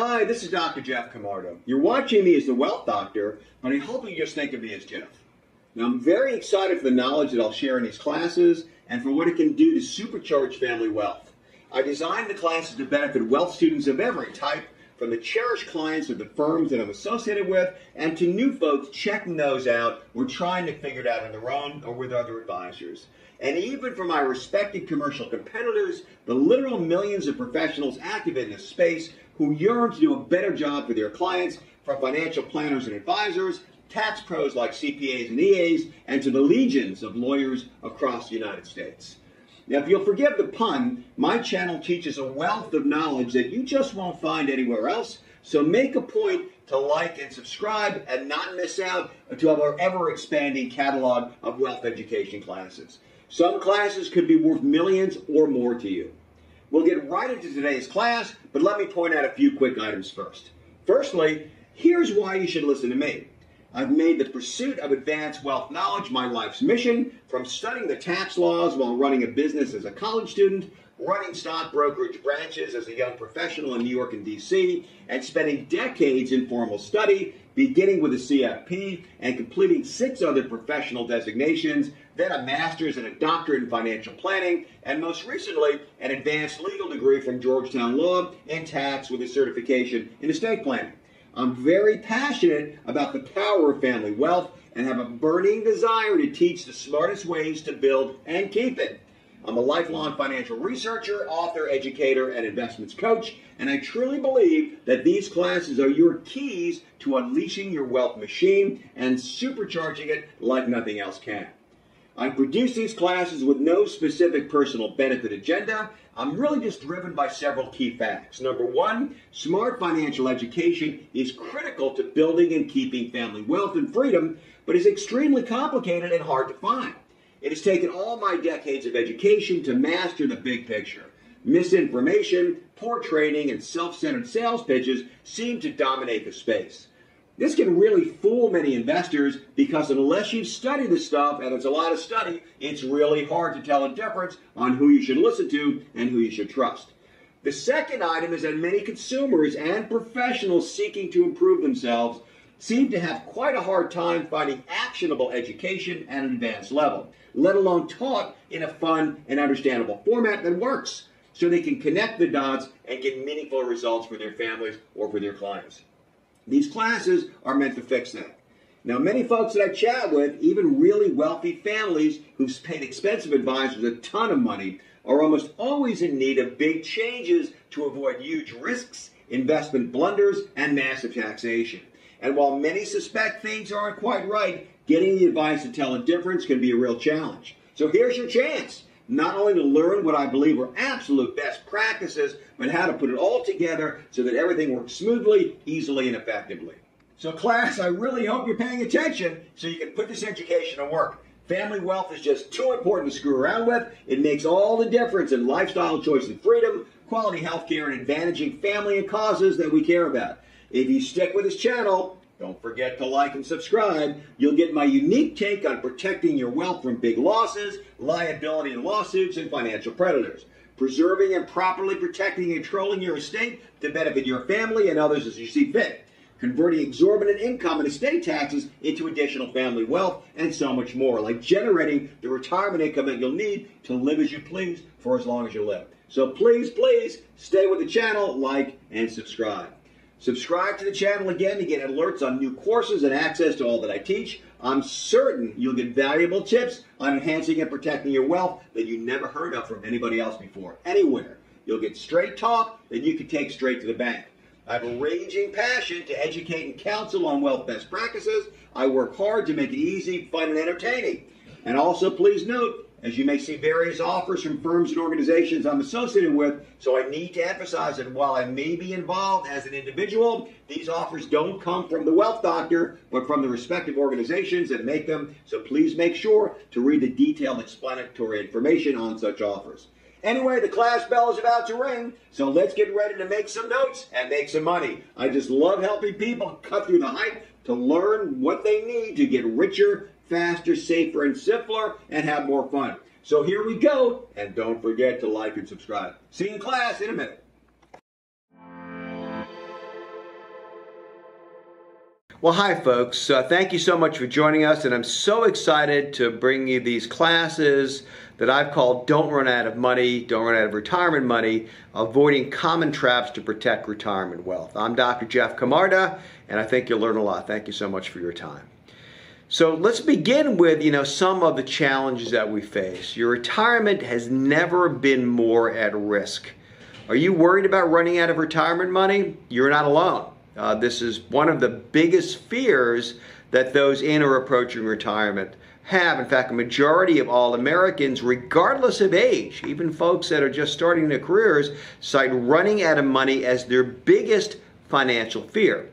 Hi, this is Dr. Jeff Camarda. You're watching me as the Wealth Doctor, but I hope you just think of me as Jeff. Now, I'm very excited for the knowledge that I'll share in these classes and for what it can do to supercharge family wealth. I designed the classes to benefit wealth students of every type, from the cherished clients of the firms that I'm associated with, and to new folks checking those out or trying to figure it out on their own or with other advisors. And even for my respected commercial competitors, the literal millions of professionals active in this space who yearn to do a better job for their clients, from financial planners and advisors, tax pros like CPAs and EAs, and to the legions of lawyers across the United States. Now, if you'll forgive the pun, my channel teaches a wealth of knowledge that you just won't find anywhere else, so make a point to like and subscribe and not miss out to our ever-expanding catalog of wealth education classes. Some classes could be worth millions or more to you. We'll get right into today's class, but let me point out a few quick items first. Firstly, here's why you should listen to me. I've made the pursuit of advanced wealth knowledge my life's mission, from studying the tax laws while running a business as a college student, running stock brokerage branches as a young professional in New York and D.C., and spending decades in formal study, beginning with a CFP and completing 6 other professional designations, then a master's and a doctorate in financial planning, and most recently, an advanced legal degree from Georgetown Law in tax with a certification in estate planning. I'm very passionate about the power of family wealth and have a burning desire to teach the smartest ways to build and keep it. I'm a lifelong financial researcher, author, educator, and investments coach, and I truly believe that these classes are your keys to unleashing your wealth machine and supercharging it like nothing else can. I produce these classes with no specific personal benefit agenda. I'm really just driven by several key facts. Number one, smart financial education is critical to building and keeping family wealth and freedom, but is extremely complicated and hard to find. It has taken all my decades of education to master the big picture. Misinformation, poor training, and self-centered sales pitches seem to dominate the space. This can really fool many investors because unless you've studied this stuff, and it's a lot of study, it's really hard to tell a difference on who you should listen to and who you should trust. The second item is that many consumers and professionals seeking to improve themselves seem to have quite a hard time finding actionable education at an advanced level, let alone taught in a fun and understandable format that works, so they can connect the dots and get meaningful results for their families or for their clients. These classes are meant to fix that. Now, many folks that I chat with, even really wealthy families who've paid expensive advisors a ton of money, are almost always in need of big changes to avoid huge risks, investment blunders, and massive taxation. And while many suspect things aren't quite right, getting the advice to tell a difference can be a real challenge. So here's your chance, not only to learn what I believe are absolute best practices, but how to put it all together so that everything works smoothly, easily, and effectively. So class, I really hope you're paying attention so you can put this education to work. Family wealth is just too important to screw around with. It makes all the difference in lifestyle choice and freedom, quality health care, and advantaging family and causes that we care about. If you stick with this channel, don't forget to like and subscribe. You'll get my unique take on protecting your wealth from big losses, liability and lawsuits, and financial predators. Preserving and properly protecting and controlling your estate to benefit your family and others as you see fit. Converting exorbitant income and estate taxes into additional family wealth, and so much more, like generating the retirement income that you'll need to live as you please for as long as you live. So please, please stay with the channel, like, and subscribe. Subscribe to the channel again to get alerts on new courses and access to all that I teach. I'm certain you'll get valuable tips on enhancing and protecting your wealth that you never heard of from anybody else before, anywhere. You'll get straight talk that you can take straight to the bank. I have a raging passion to educate and counsel on wealth best practices. I work hard to make it easy, fun, and entertaining. And also, please note, as you may see various offers from firms and organizations I'm associated with, so I need to emphasize that while I may be involved as an individual, these offers don't come from the Wealth Doctor, but from the respective organizations that make them, so please make sure to read the detailed explanatory information on such offers. Anyway, the class bell is about to ring, so let's get ready to make some notes and make some money. I just love helping people cut through the hype to learn what they need to get richer, faster, safer, and simpler, and have more fun. So here we go, and don't forget to like and subscribe. See you in class in a minute. Well, hi folks. Thank you so much for joining us, and I'm so excited to bring you these classes that I've called Don't Run Out of Money, Don't Run Out of Retirement Money, Avoiding Common Traps to Protect Retirement Wealth. I'm Dr. Jeff Camarda, and I think you'll learn a lot. Thank you so much for your time. So let's begin with, some of the challenges that we face. Your retirement has never been more at risk. Are you worried about running out of retirement money? You're not alone. This is one of the biggest fears that those in or approaching retirement have. In fact, a majority of all Americans, regardless of age, even folks that are just starting their careers, cite running out of money as their biggest financial fear.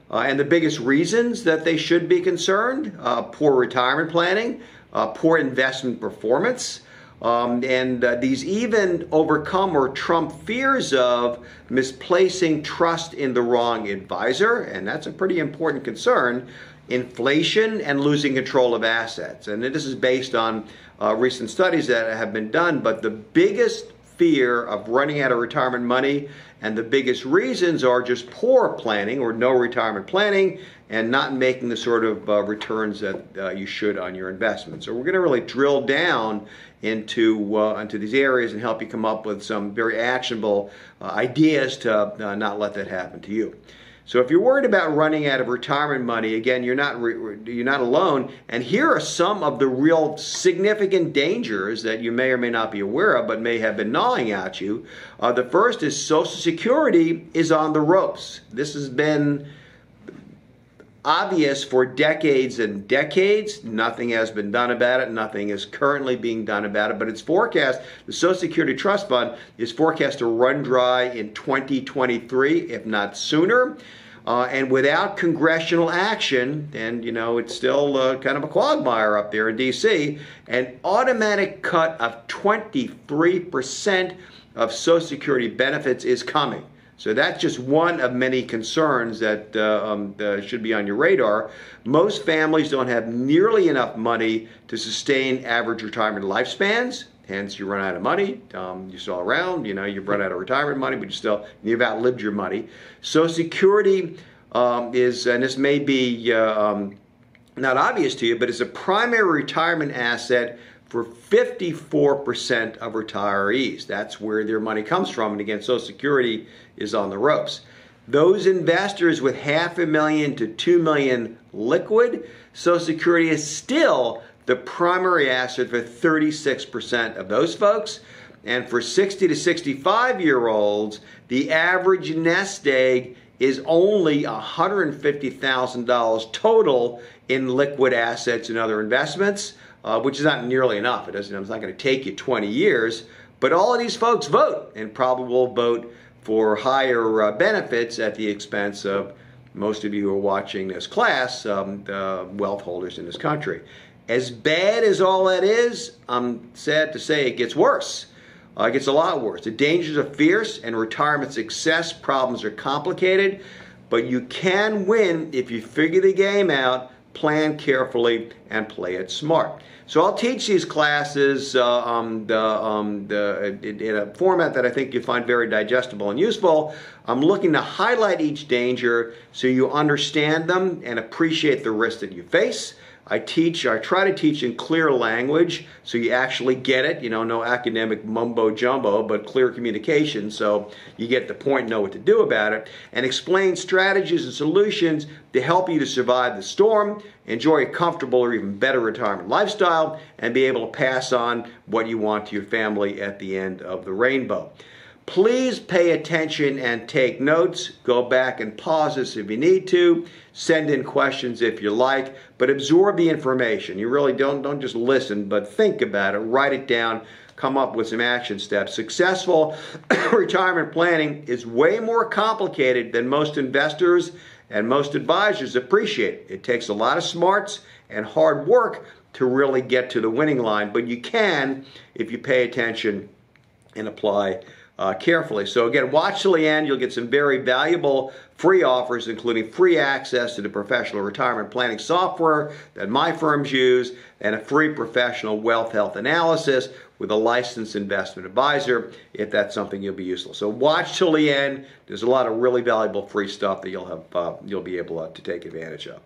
And the biggest reasons that they should be concerned: poor retirement planning, poor investment performance, and these even overcome or trump fears of misplacing trust in the wrong advisor, and that's a pretty important concern, inflation, and losing control of assets. And this is based on recent studies that have been done, but the biggest fear of running out of retirement money and the biggest reasons are just poor planning or no retirement planning and not making the sort of returns that you should on your investments. So we're going to really drill down into these areas and help you come up with some very actionable ideas to not let that happen to you. So if you're worried about running out of retirement money, again, you're not alone. And here are some of the real significant dangers that you may or may not be aware of, but may have been gnawing at you. The first is Social Security is on the ropes. This has been obvious for decades and decades. Nothing has been done about it. Nothing is currently being done about it. But it's forecast, the Social Security Trust Fund is forecast to run dry in 2023, if not sooner. And without congressional action, and it's still kind of a quagmire up there in D.C., an automatic cut of 23% of Social Security benefits is coming. So that's just one of many concerns that should be on your radar. Most families don't have nearly enough money to sustain average retirement lifespans. Hence, you run out of money. You're still around. You've run out of retirement money, but you've outlived your money. Social Security is, and this may be not obvious to you, but it's a primary retirement asset for 54% of retirees. That's where their money comes from. And again, Social Security is on the ropes. Those investors with $500,000 to $2 million liquid, Social Security is still the primary asset for 36% of those folks. And for 60 to 65-year-olds, the average nest egg is only $150,000 total in liquid assets and other investments, which is not nearly enough. It's not going to take you 20 years, but all of these folks vote and probably will vote for higher benefits at the expense of most of you who are watching this class, the wealth holders in this country. As bad as all that is, I'm sad to say it gets worse. It gets a lot worse. The dangers are fierce and retirement success problems are complicated, but you can win if you figure the game out, plan carefully, and play it smart. So I'll teach these classes in a format that I think you find very digestible and useful. I'm looking to highlight each danger so you understand them and appreciate the risk that you face. I try to teach in clear language so you actually get it, no academic mumbo jumbo, but clear communication so you get the point and know what to do about it, and explain strategies and solutions to help you to survive the storm, enjoy a comfortable or even better retirement lifestyle, and be able to pass on what you want to your family at the end of the rainbow. Please pay attention and take notes. Go back and pause this if you need to. Send in questions if you like, but absorb the information. You really don't just listen, but think about it, write it down, come up with some action steps. Successful retirement planning is way more complicated than most investors and most advisors appreciate. It takes a lot of smarts and hard work to really get to the winning line, but you can if you pay attention and apply carefully. So again, watch till the end. You'll get some very valuable free offers, including free access to the professional retirement planning software that my firms use, and a free professional wealth health analysis with a licensed investment advisor, if that's something you'll be useful. So watch till the end. There's a lot of really valuable free stuff that you'll be able to take advantage of.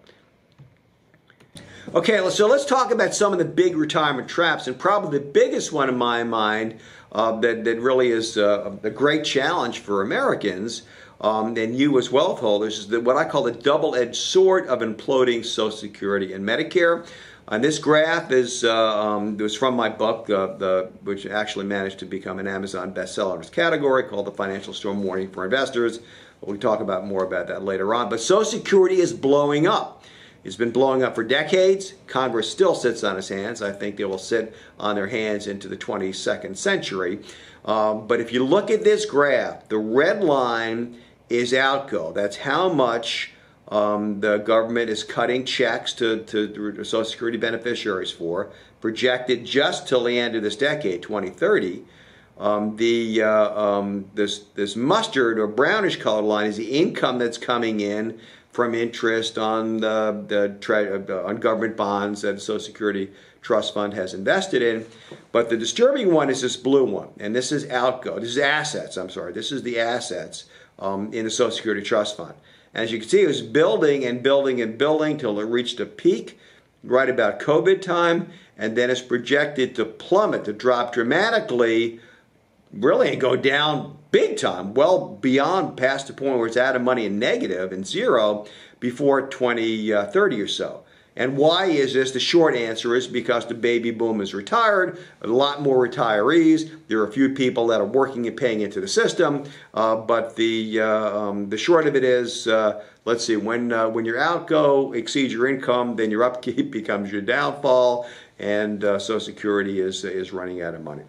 Okay, so let's talk about some of the big retirement traps, and probably the biggest one in my mind that really is a great challenge for Americans and you as wealth holders is what I call the double-edged sword of imploding Social Security and Medicare. And this graph is was from my book, which actually managed to become an Amazon bestseller in its category, called The Financial Storm Warning for Investors. We'll talk more about that later on. But Social Security is blowing up. It's been blowing up for decades. Congress still sits on its hands. I think they will sit on their hands into the 22nd century. But if you look at this graph, the red line is outgo. That's how much the government is cutting checks to Social Security beneficiaries for, projected just till the end of this decade, 2030. This mustard or brownish colored line is the income that's coming in from interest on on government bonds that the Social Security Trust Fund has invested in. But the disturbing one is this blue one, and this is outgo. This is assets, I'm sorry. This is the assets in the Social Security Trust Fund. And as you can see, it was building and building and building till it reached a peak right about COVID time, and then it's projected to plummet, to drop dramatically, really, and go down big time, well beyond past the point where it's out of money and negative and zero before 2030 or so. And why is this? The short answer is because the baby boom is retired, a lot more retirees. There are a few people that are working and paying into the system, but the short of it is, let's see, when your outgo exceeds your income, then your upkeep becomes your downfall, and Social Security is running out of money.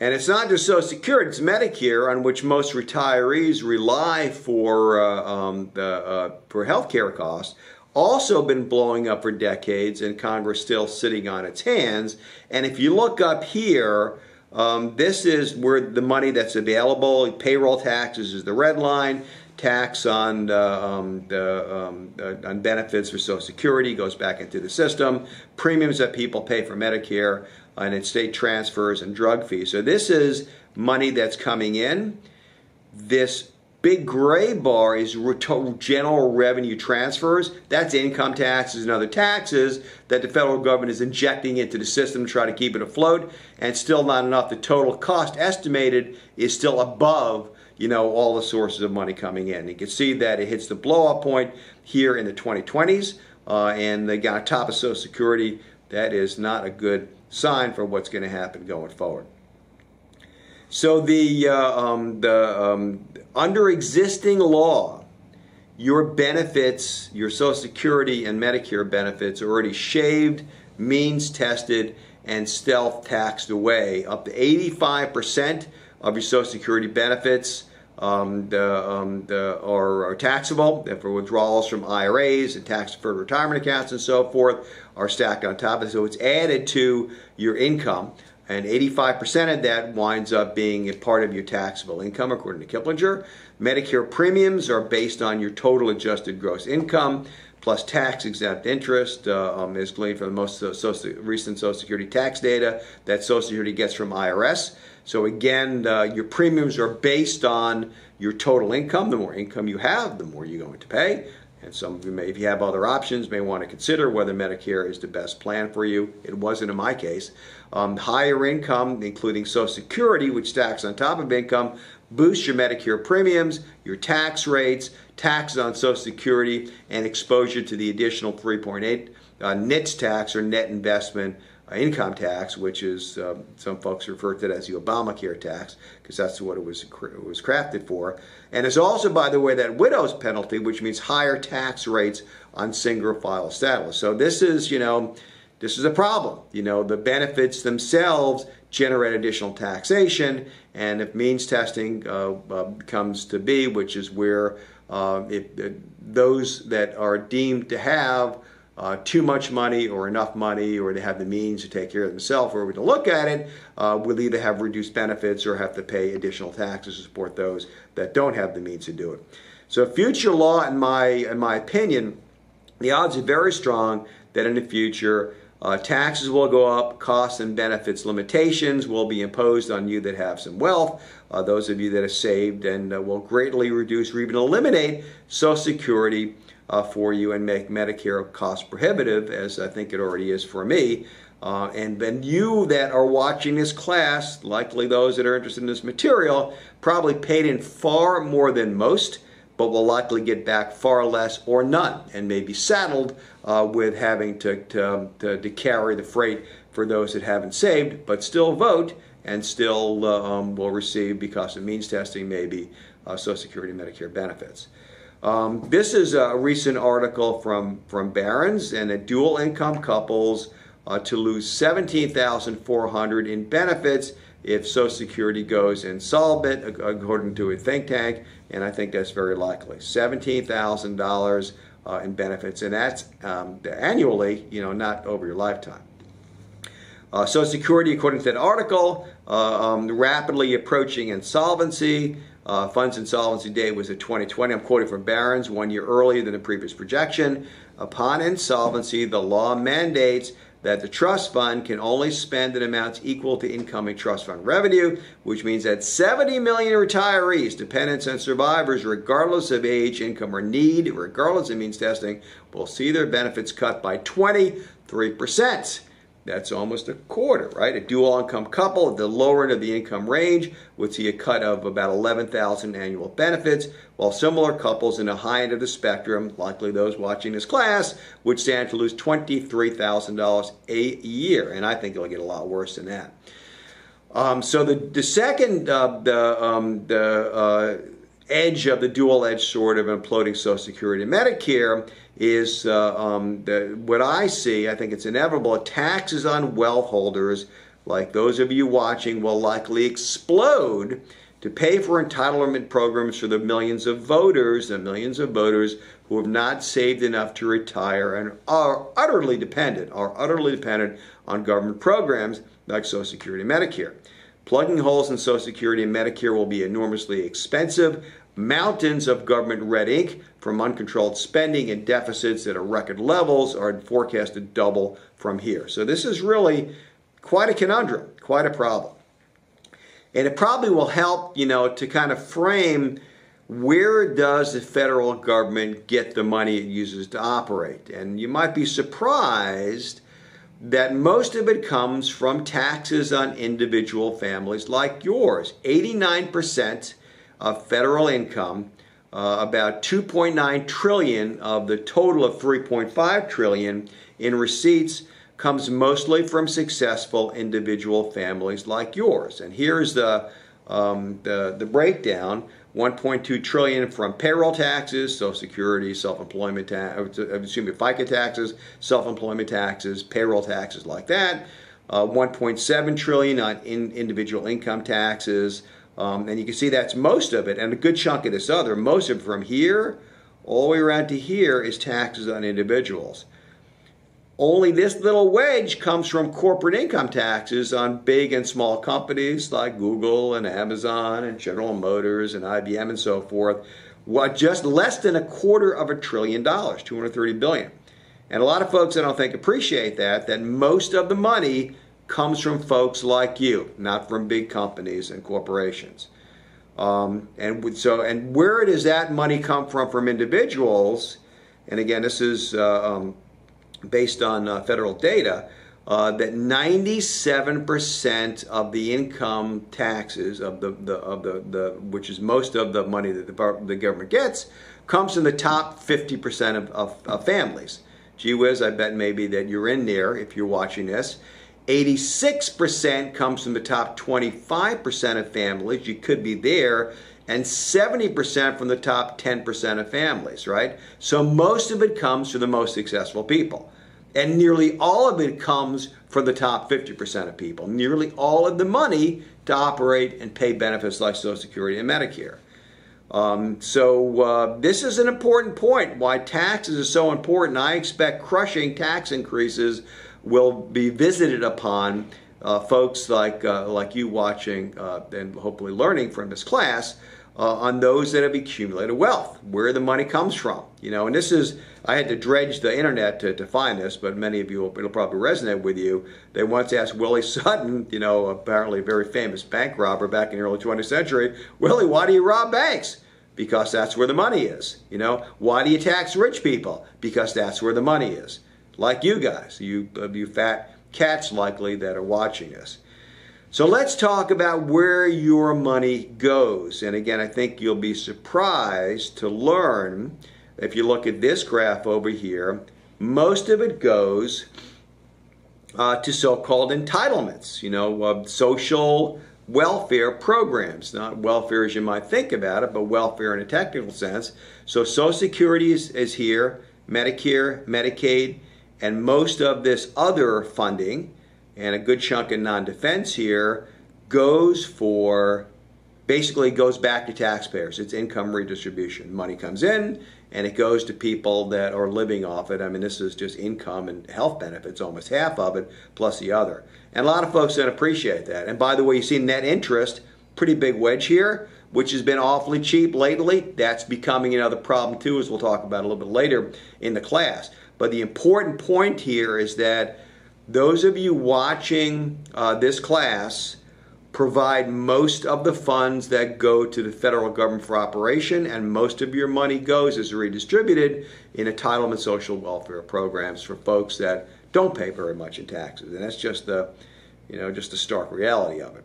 And it's not just Social Security, it's Medicare, on which most retirees rely for health care costs, also been blowing up for decades, and Congress still sitting on its hands. And if you look up here, this is where the money that's available. Payroll taxes is the red line. Tax on benefits for Social Security goes back into the system. Premiums that people pay for Medicare, and in state transfers and drug fees. So this is money that's coming in. This big gray bar is general revenue transfers. That's income taxes and other taxes that the federal government is injecting into the system to try to keep it afloat, and still not enough. The total cost estimated is still above, you know, all the sources of money coming in. You can see that it hits the blow-up point here in the 2020s, and they got on top of Social Security. That is not a good sign for what's going to happen going forward. So under existing law, your benefits, your Social Security and Medicare benefits, are already shaved, means tested, and stealth taxed away. Up to 85% of your Social Security benefits are taxable. For withdrawals from IRAs and tax-deferred retirement accounts and so forth are stacked on top of it. So it's added to your income, and 85% of that winds up being a part of your taxable income, according to Kiplinger. Medicare premiums are based on your total adjusted gross income plus tax-exempt interest, is gleaned from the most recent Social Security tax data that Social Security gets from IRS. So again, your premiums are based on your total income. The more income you have, the more you're going to pay. And some of you may, if you have other options, may want to consider whether Medicare is the best plan for you. It wasn't in my case. Higher income, including Social Security, which stacks on top of income, boosts your Medicare premiums, your tax rates, taxes on Social Security, and exposure to the additional 3.8 NITS tax, or net investment income tax, which is some folks refer to it as the Obamacare tax, because that's what it was crafted for. And there's also, by the way, that widow's penalty, which means higher tax rates on single file status. So this is, you know, this is a problem. You know, the benefits themselves generate additional taxation, and if means testing comes to be, which is where those that are deemed to have too much money or enough money, or they have the means to take care of themselves, or we to look at it, will either have reduced benefits or have to pay additional taxes to support those that don't have the means to do it. So future law, in my opinion, the odds are very strong that in the future taxes will go up, costs and benefits limitations will be imposed on you that have some wealth, those of you that have saved, and will greatly reduce or even eliminate Social Security for you and make Medicare cost prohibitive, as I think it already is for me. And then you that are watching this class, likely those that are interested in this material, probably paid in far more than most, but will likely get back far less or none, and may be saddled with having to carry the freight for those that haven't saved, but still vote and still will receive, because of means testing, maybe Social Security and Medicare benefits. This is a recent article from Barron's, and that dual income couples to lose $17,400 in benefits if Social Security goes insolvent, according to a think tank, and I think that's very likely. $17,000 in benefits, and that's annually, not over your lifetime. Social Security, according to that article, rapidly approaching insolvency. Fund's insolvency date was at 2020. I'm quoting from Barron's, 1 year earlier than the previous projection. Upon insolvency, the law mandates that the trust fund can only spend an amount equal to incoming trust fund revenue, which means that 70 million retirees, dependents, and survivors, regardless of age, income, or need, regardless of means testing, will see their benefits cut by 23%. That's almost a quarter, right? A dual income couple at the lower end of the income range would see a cut of about $11,000 annual benefits, while similar couples in the high end of the spectrum, likely those watching this class, would stand to lose $23,000 a year, and I think it'll get a lot worse than that. So the second edge of the dual edge sword of imploding Social Security and Medicare is what I see. I think it's inevitable. Taxes on wealth holders, like those of you watching, will likely explode to pay for entitlement programs for the millions of voters who have not saved enough to retire and are utterly dependent on government programs like Social Security and Medicare. Plugging holes in Social Security and Medicare will be enormously expensive. Mountains of government red ink from uncontrolled spending and deficits at record levels are forecast to double from here. So this is really quite a conundrum, quite a problem. And it probably will help, to kind of frame where does the federal government get the money it uses to operate. And you might be surprised that most of it comes from taxes on individual families like yours. 89% of federal income, about $2.9 trillion of the total of $3.5 trillion in receipts, comes mostly from successful individual families like yours. And here's the breakdown: $1.2 trillion from payroll taxes, Social Security, self-employment FICA taxes, self-employment taxes, payroll taxes like that. $1.7 trillion on individual income taxes. And you can see that's most of it, and a good chunk of this other, most of it from here all the way around to here, is taxes on individuals. Only this little wedge comes from corporate income taxes on big and small companies like Google and Amazon and General Motors and IBM and so forth. Just less than $250 billion, $230 billion. And a lot of folks, I don't think, appreciate that most of the money comes from folks like you, not from big companies and corporations. And where does that money come from individuals? And again, this is based on federal data, that 97% of the income taxes which is most of the money that the government gets, comes from the top 50% of families. Gee whiz, I bet maybe that you're in there if you're watching this. 86% comes from the top 25% of families. You could be there. And 70% from the top 10% of families, right? So most of it comes from the most successful people. And nearly all of it comes from the top 50% of people. Nearly all of the money to operate and pay benefits like Social Security and Medicare. This is an important point, why taxes are so important. I expect crushing tax increases will be visited upon folks like you watching and hopefully learning from this class on those that have accumulated wealth, where the money comes from. You know, and this is, I had to dredge the internet to find this, but many of you, it'll probably resonate with you. They once asked Willie Sutton, you know, apparently a very famous bank robber back in the early 20th century, Willie, why do you rob banks? Because that's where the money is. You know, why do you tax rich people? Because that's where the money is. Like you guys, you fat cats likely that are watching this. So let's talk about where your money goes. And again, I think you'll be surprised to learn, if you look at this graph over here, most of it goes to so-called entitlements, you know, social welfare programs. Not welfare as you might think about it, but welfare in a technical sense. So Social Security is here, Medicare, Medicaid, and most of this other funding, and a good chunk of non-defense here, basically goes back to taxpayers. It's income redistribution. Money comes in and it goes to people that are living off it. I mean, this is just income and health benefits, almost half of it, plus the other. And a lot of folks don't appreciate that. And by the way, you see net interest, pretty big wedge here, which has been awfully cheap lately. That's becoming another problem too, as we'll talk about a little bit later in the class. But the important point here is that those of you watching this class provide most of the funds that go to the federal government for operation, and most of your money goes as redistributed in entitlement social welfare programs for folks that don't pay very much in taxes. And that's just the, you know, just the stark reality of it.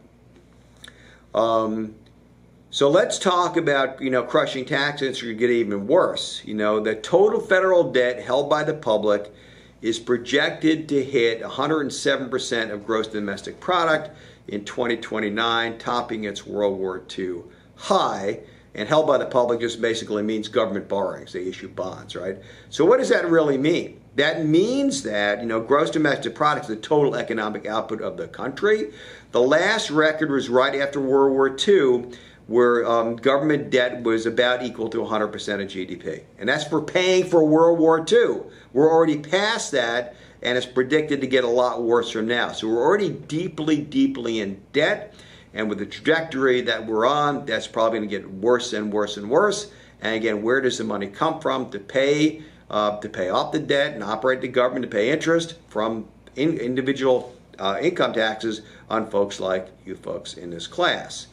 So let's talk about, you know, crushing taxes or get even worse. You know, the total federal debt held by the public is projected to hit 107% of gross domestic product in 2029, topping its World War II high. And held by the public just basically means government borrowings. They issue bonds, right? So what does that really mean? That means that, you know, gross domestic product is the total economic output of the country. The last record was right after World War II, where government debt was about equal to 100% of GDP. And that's for paying for World War II. We're already past that, and it's predicted to get a lot worse from now. So we're already deeply, deeply in debt. And with the trajectory that we're on, that's probably going to get worse and worse and worse. And again, where does the money come from to pay off the debt and operate the government, to pay interest from individual income taxes on folks like you folks in this class?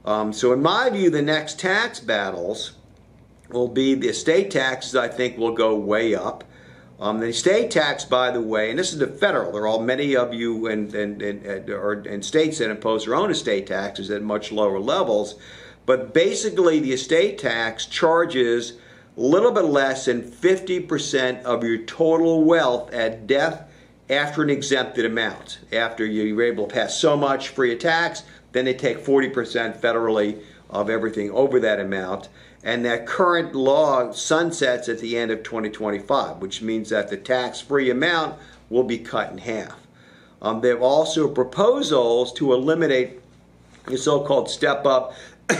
So in my view, the next tax battles will be the estate taxes. I think will go way up. The estate tax, by the way, and this is the federal. There are all many of you in states that impose their own estate taxes at much lower levels. But basically, the estate tax charges a little bit less than 50% of your total wealth at death after an exempted amount. After you're able to pass so much free of tax, then they take 40% federally of everything over that amount. And that current law sunsets at the end of 2025, which means that the tax-free amount will be cut in half. There are also proposals to eliminate the so-called step-up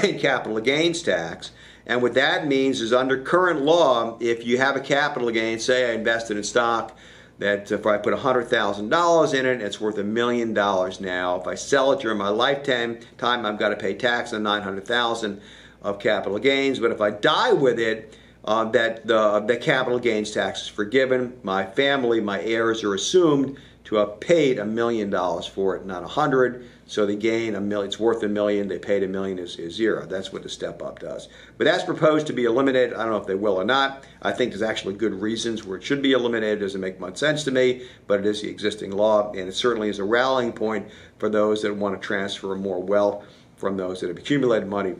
in capital gains tax. And what that means is under current law, if you have a capital gain, say I invested in stock, that if I put $100,000 in it, it's worth $1 million now. If I sell it during my lifetime, I've got to pay tax on $900,000 of capital gains. But if I die with it, the capital gains tax is forgiven. My family, my heirs are assumed to have paid $1 million for it, not 100. So the gain, it's worth $1 million. They paid $1 million is zero. That's what the step up does. But that's proposed to be eliminated. I don't know if they will or not. I think there's actually good reasons where it should be eliminated. It doesn't make much sense to me, but it is the existing law, and it certainly is a rallying point for those that want to transfer more wealth from those that have accumulated money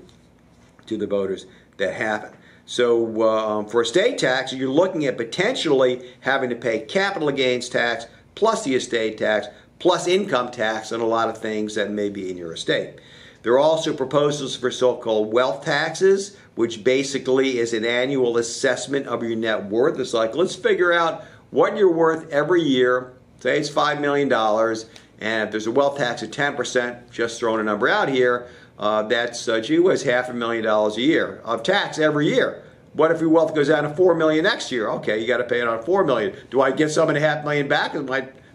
to the voters that haven't. So for estate tax, you're looking at potentially having to pay capital gains tax plus the estate tax plus income tax on a lot of things that may be in your estate. There are also proposals for so-called wealth taxes, which basically is an annual assessment of your net worth. It's like, let's figure out what you're worth every year. Say it's $5 million, And if there's a wealth tax of 10%, just throwing a number out here, that's, gee whiz, $500,000 a year of tax every year. What if your wealth goes down to $4 million next year? Okay, you got to pay it on $4 million. Do I get $7.5 million back?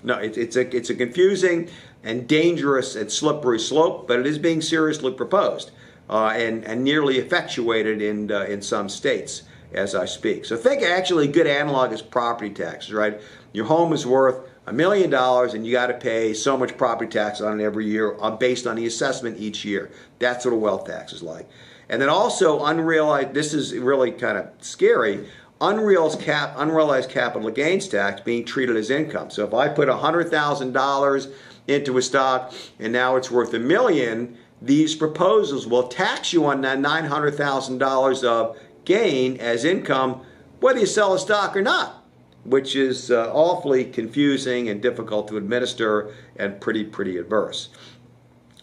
No, it's a confusing and dangerous and slippery slope, but it is being seriously proposed and nearly effectuated in some states as I speak. So think actually a good analog is property taxes, right? Your home is worth $1 million and you got to pay so much property tax on it every year based on the assessment each year. That's what a wealth tax is like. And then also unrealized, this is really kind of scary, unrealized capital gains tax being treated as income. So if I put $100,000 into a stock and now it's worth $1 million, these proposals will tax you on that $900,000 of gain as income whether you sell a stock or not, which is awfully confusing and difficult to administer and pretty adverse.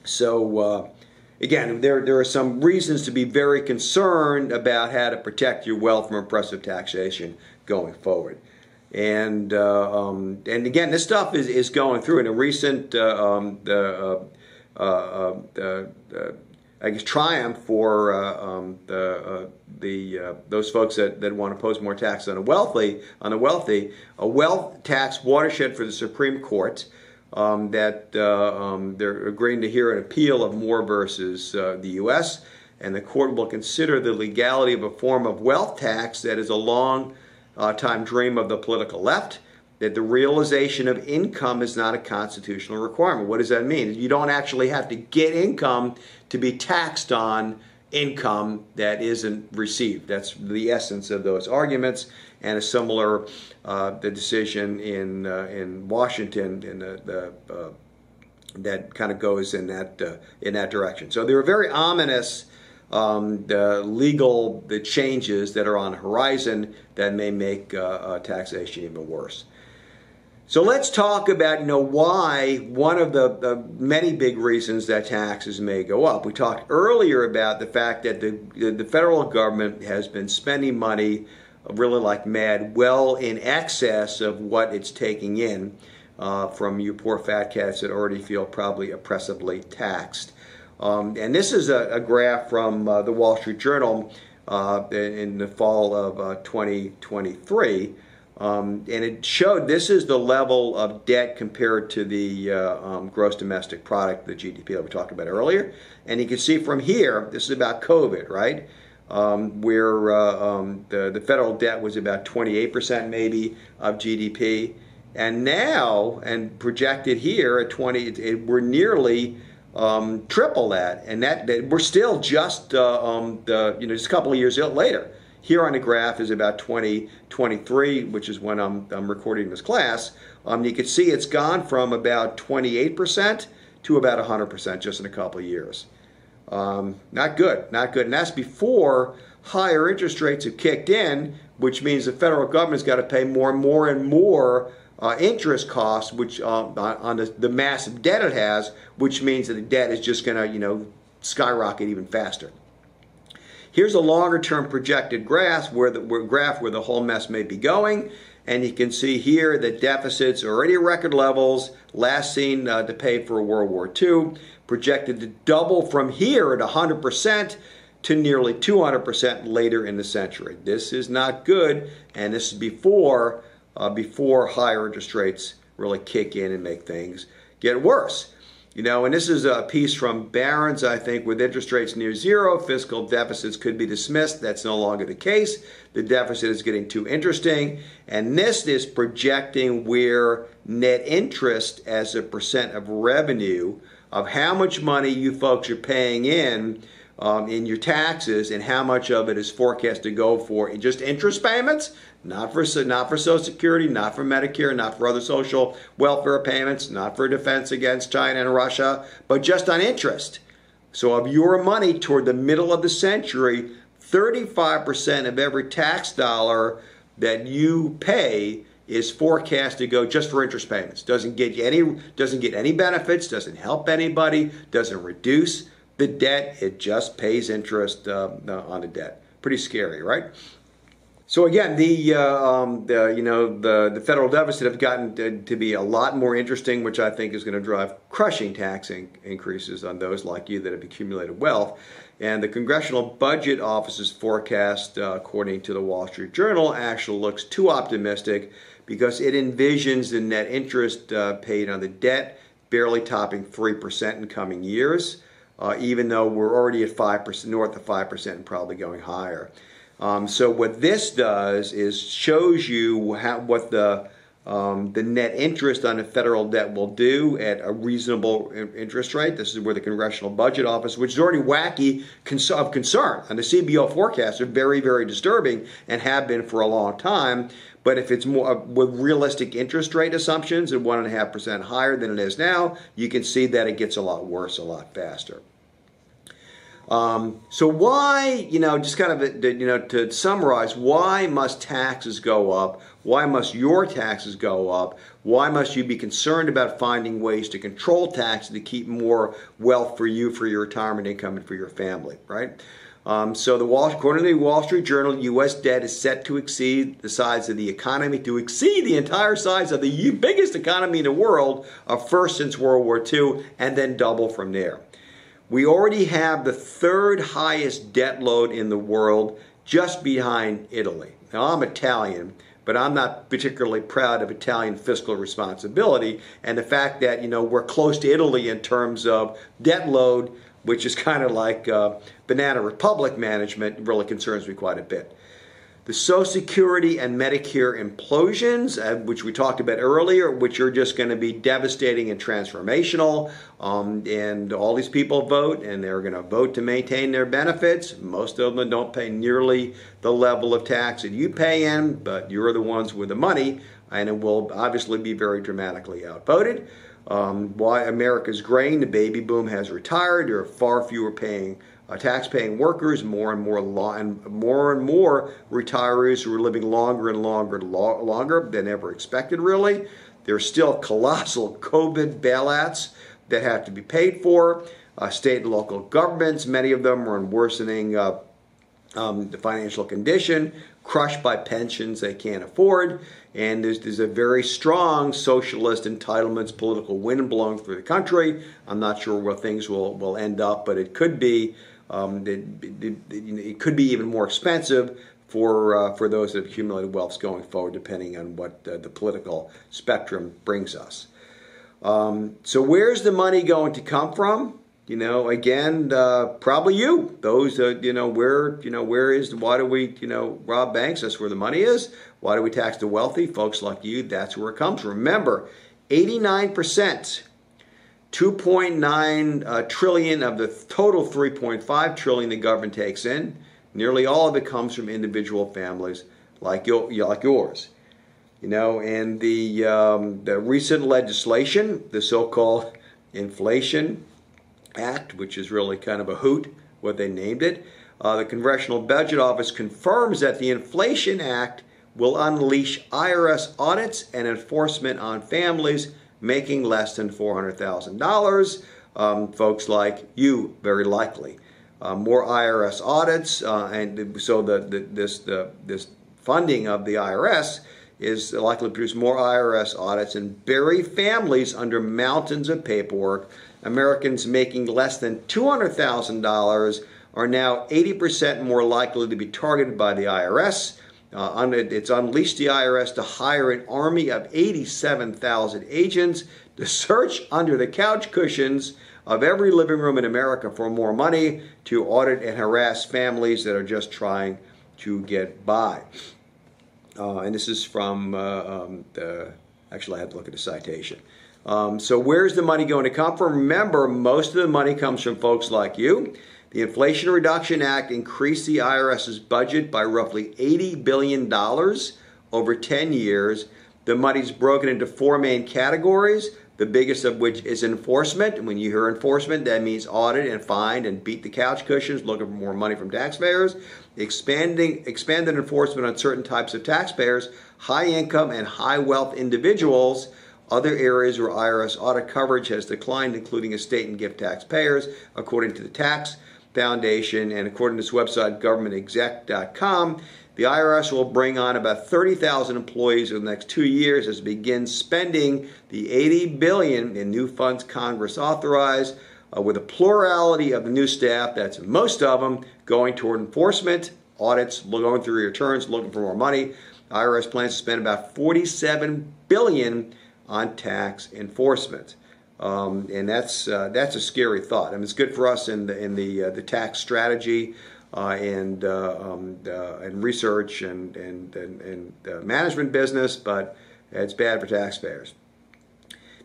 So again, there are some reasons to be very concerned about how to protect your wealth from oppressive taxation going forward. And again, this stuff is going through in a recent I guess triumph for those folks that want to impose more tax on the wealthy, a wealth tax watershed for the Supreme Court. That they're agreeing to hear an appeal of Moore versus the U.S., and the court will consider the legality of a form of wealth tax that is a long time dream of the political left, that the realization of income is not a constitutional requirement. What does that mean? You don't actually have to get income to be taxed on income that isn't received. That's the essence of those arguments, and a similar the decision in Washington in that kind of goes in that direction. So there are very ominous the changes that are on the horizon that may make taxation even worse. So let's talk about why one of the many big reasons that taxes may go up. We talked earlier about the fact that the federal government has been spending money really like mad, well in excess of what it's taking in from you poor fat cats that already feel probably oppressively taxed. And this is a graph from the Wall Street Journal in the fall of 2023. And it showed this is the level of debt compared to the gross domestic product, the GDP that we talked about earlier. And you can see from here, this is about COVID, right? Where the federal debt was about 28% maybe of GDP. And now, and projected here at 20, we're nearly triple that. And that we're still just, just a couple of years later. Here on the graph is about 2023, which is when I'm recording this class. You can see it's gone from about 28% to about 100% just in a couple of years. Not good, not good. And that's before higher interest rates have kicked in, which means the federal government's got to pay more and more interest costs, which on the massive debt it has, which means that the debt is just going to, skyrocket even faster. Here's a longer-term projected graph where the whole mess may be going, and you can see here that deficits are already at record levels, last seen to pay for World War II, projected to double from here at 100% to nearly 200% later in the century. This is not good, and this is before higher interest rates really kick in and make things get worse. And this is a piece from Barron's, I think, with interest rates near zero, fiscal deficits could be dismissed. That's no longer the case. The deficit is getting too interesting. And this is projecting where net interest as a percent of revenue of how much money you folks are paying in your taxes and how much of it is forecast to go for just interest payments, not for Social Security, not for Medicare, not for other social welfare payments, not for defense against China and Russia, but just on interest. So of your money toward the middle of the century, 35% of every tax dollar that you pay is forecast to go just for interest payments. Doesn't get any benefits, doesn't help anybody, doesn't reduce the debt, it just pays interest on the debt. Pretty scary, right? So again, the federal deficit have gotten to be a lot more interesting, which I think is going to drive crushing tax increases on those like you that have accumulated wealth. And the Congressional Budget Office's forecast, according to the Wall Street Journal, actually looks too optimistic because it envisions the net interest paid on the debt barely topping 3% in coming years, even though we're already at 5%, north of 5% and probably going higher. So what this does is shows you what the net interest on the federal debt will do at a reasonable interest rate. This is where the Congressional Budget Office, which is already wacky of concern, and the CBO forecasts are very, very disturbing and have been for a long time. But if it's more with realistic interest rate assumptions at 1.5% higher than it is now, you can see that it gets a lot worse a lot faster. So why, just kind of, to summarize, why must taxes go up? Why must your taxes go up? Why must you be concerned about finding ways to control taxes to keep more wealth for you, for your retirement income, and for your family, right? According to the Wall Street Journal, U.S. debt is set to exceed the size of the economy, to exceed the entire size of the biggest economy in the world, first since World War II, and then double from there. We already have the third highest debt load in the world, just behind Italy. Now, I'm Italian, but I'm not particularly proud of Italian fiscal responsibility, and the fact that, we're close to Italy in terms of debt load, which is kind of like Banana Republic management, really concerns me quite a bit. The Social Security and Medicare implosions, which we talked about earlier, which are just going to be devastating and transformational. And all these people vote, and they're going to vote to maintain their benefits. Most of them don't pay nearly the level of tax that you pay in, but you're the ones with the money, and it will obviously be very dramatically outvoted. Why America's graying, the baby boom has retired. There are far fewer tax-paying workers, more and more retirees who are living longer and longer than ever expected, really. There's still colossal COVID bailouts that have to be paid for. State and local governments, many of them are in worsening the financial condition, crushed by pensions they can't afford. And there's a very strong socialist entitlements political wind blowing through the country. I'm not sure where things will end up, but it could be it could be even more expensive for those that have accumulated wealth going forward, depending on what the political spectrum brings us. So where's the money going to come from? Again, probably you. Those, why do we, rob banks? That's where the money is. Why do we tax the wealthy? Folks like you, that's where it comes from. Remember, 89%, 2.9 trillion of the total 3.5 trillion the government takes in, nearly all of it comes from individual families like yours. And the recent legislation, the so-called Inflation Act, which is really kind of a hoot, what they named it. The Congressional Budget Office confirms that the Inflation Act will unleash IRS audits and enforcement on families making less than $400,000. Folks like you, very likely. More IRS audits, and so this funding of the IRS is likely to produce more IRS audits and bury families under mountains of paperwork. Americans making less than $200,000 are now 80% more likely to be targeted by the IRS. It's unleashed the IRS to hire an army of 87,000 agents to search under the couch cushions of every living room in America for more money to audit and harass families that are just trying to get by. And this is from, actually I have to look at the citation. So where's the money going to come from? Remember, most of the money comes from folks like you. The Inflation Reduction Act increased the IRS's budget by roughly $80 billion over 10 years. The money's broken into four main categories, the biggest of which is enforcement. And when you hear enforcement, that means audit and fine and beat the couch cushions, looking for more money from taxpayers. Expanded enforcement on certain types of taxpayers, high income and high wealth individuals. Other areas where IRS audit coverage has declined, including estate and gift taxpayers, according to the tax Foundation, and according to this website, governmentexec.com, the IRS will bring on about 30,000 employees over the next 2 years as it begins spending the $80 billion in new funds Congress authorized, with a plurality of the new staff, that's most of them, going toward enforcement, audits, going through returns, looking for more money. IRS plans to spend about $47 billion on tax enforcement. And that's a scary thought. I mean, it's good for us in the tax strategy and research and management business, but it's bad for taxpayers.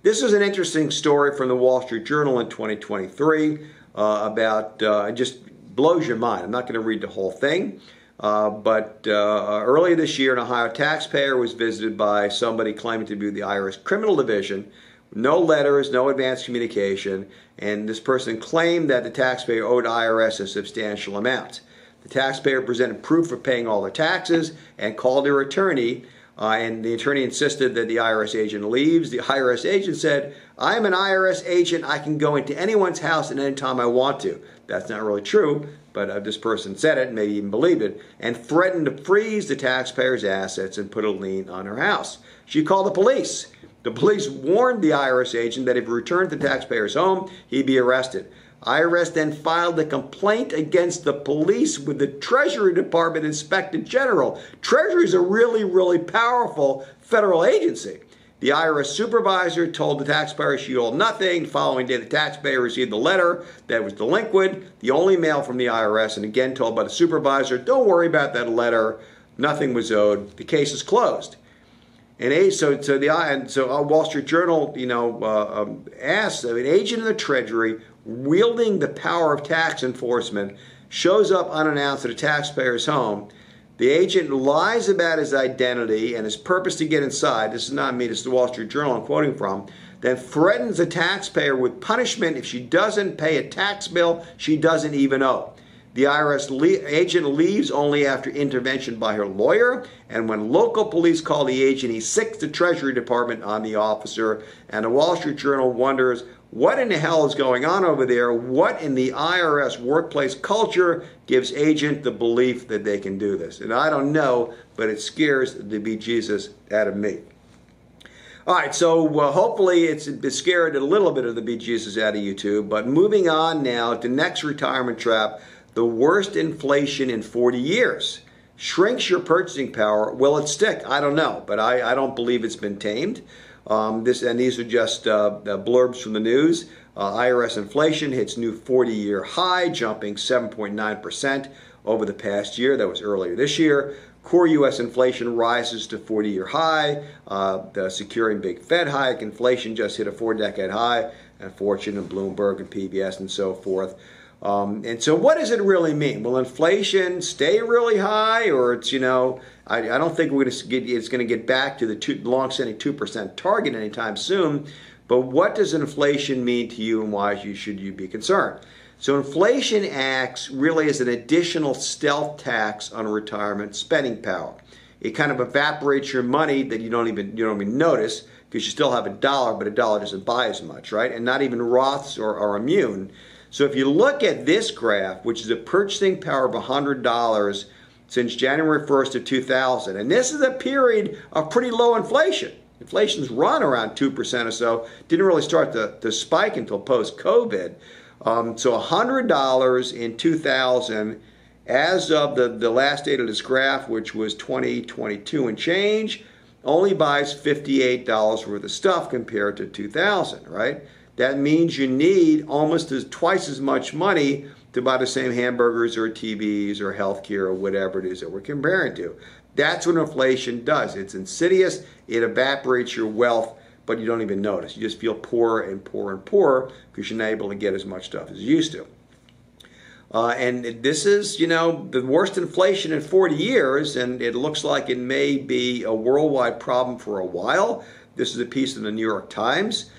This is an interesting story from the Wall Street Journal in 2023 about, it just blows your mind. I'm not going to read the whole thing, but earlier this year, an Ohio taxpayer was visited by somebody claiming to be the IRS Criminal Division. No letters, no advanced communication, and this person claimed that the taxpayer owed IRS a substantial amount. The taxpayer presented proof of paying all their taxes and called their attorney, and the attorney insisted that the IRS agent leaves. The IRS agent said, "I'm an IRS agent. I can go into anyone's house at any time I want to." That's not really true, but this person said it, maybe even believed it, and threatened to freeze the taxpayer's assets and put a lien on her house. She called the police. The police warned the IRS agent that if he returned to the taxpayer's home, he'd be arrested. IRS then filed a complaint against the police with the Treasury Department Inspector General. Treasury is a really, really powerful federal agency. The IRS supervisor told the taxpayer she owed nothing. The following day, the taxpayer received the letter that was delinquent, the only mail from the IRS, and again told by the supervisor, "Don't worry about that letter. Nothing was owed. The case is closed." And so Wall Street Journal, asks, an agent of the Treasury wielding the power of tax enforcement shows up unannounced at a taxpayer's home. The agent lies about his identity and his purpose to get inside. This is not me, this is the Wall Street Journal I'm quoting from. Then threatens the taxpayer with punishment if she doesn't pay a tax bill she doesn't even owe. The IRS agent leaves only after intervention by her lawyer, and when local police call the agent, he sicks the Treasury Department on the officer, and the Wall Street Journal wonders, what in the hell is going on over there? What in the IRS workplace culture gives agent the belief that they can do this? And I don't know, but it scares the bejesus out of me. All right, so hopefully it's scared a little bit of the bejesus out of you too, but moving on now to next retirement trap, the worst inflation in 40 years. Shrinks your purchasing power. Will it stick? I don't know, but I don't believe it's been tamed. These are just blurbs from the news. IRS inflation hits new 40-year high, jumping 7.9% over the past year. That was earlier this year. Core U.S. inflation rises to 40-year high, securing big Fed hike. Inflation just hit a 4-decade high, and Fortune and Bloomberg and PBS and so forth. And so what does it really mean? Will inflation stay really high, or it's, I don't think it's going to get back to the long-standing 2% target anytime soon. But what does inflation mean to you, and why should you be concerned? So inflation acts really as an additional stealth tax on retirement spending power. It kind of evaporates your money that you don't even notice, because you still have a dollar, but a dollar doesn't buy as much, right? And not even Roths are immune. So if you look at this graph, which is a purchasing power of $100 since January 1st of 2000, and this is a period of pretty low inflation. Inflation's run around 2% or so. Didn't really start to spike until post-COVID. So $100 in 2000, as of the last date of this graph, which was 2022 and change, only buys $58 worth of stuff compared to 2000, right? That means you need almost twice as much money to buy the same hamburgers or TVs or healthcare or whatever it is that we're comparing to. That's what inflation does. It's insidious. It evaporates your wealth, but you don't even notice. You just feel poorer and poorer and poorer because you're not able to get as much stuff as you used to. And this is, the worst inflation in 40 years, and it looks like it may be a worldwide problem for a while. This is a piece in the New York Times.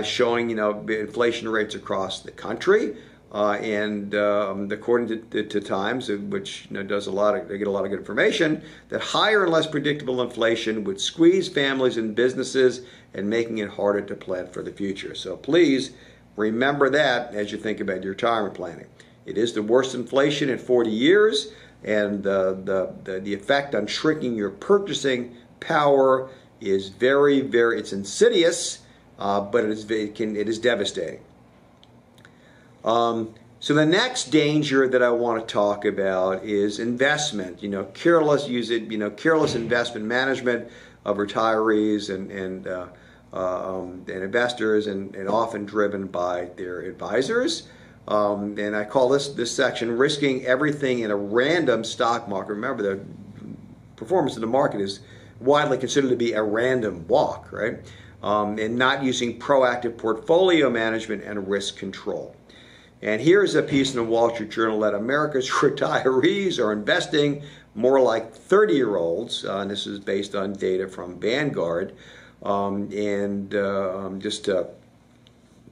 Showing inflation rates across the country, and according to Times, which does they get a lot of good information, that higher and less predictable inflation would squeeze families and businesses and making it harder to plan for the future. So please remember that as you think about your retirement planning. It is the worst inflation in 40 years, and the effect on shrinking your purchasing power is very, very, it's insidious, but it is devastating. So the next danger that I want to talk about is investment. Careless investment management of retirees and investors, and often driven by their advisors. And I call this section risking everything in a random stock market. Remember, the performance of the market is widely considered to be a random walk, right? And not using proactive portfolio management and risk control. And here's a piece in the Wall Street Journal that America's retirees are investing more like 30-year-olds. And this is based on data from Vanguard. Just to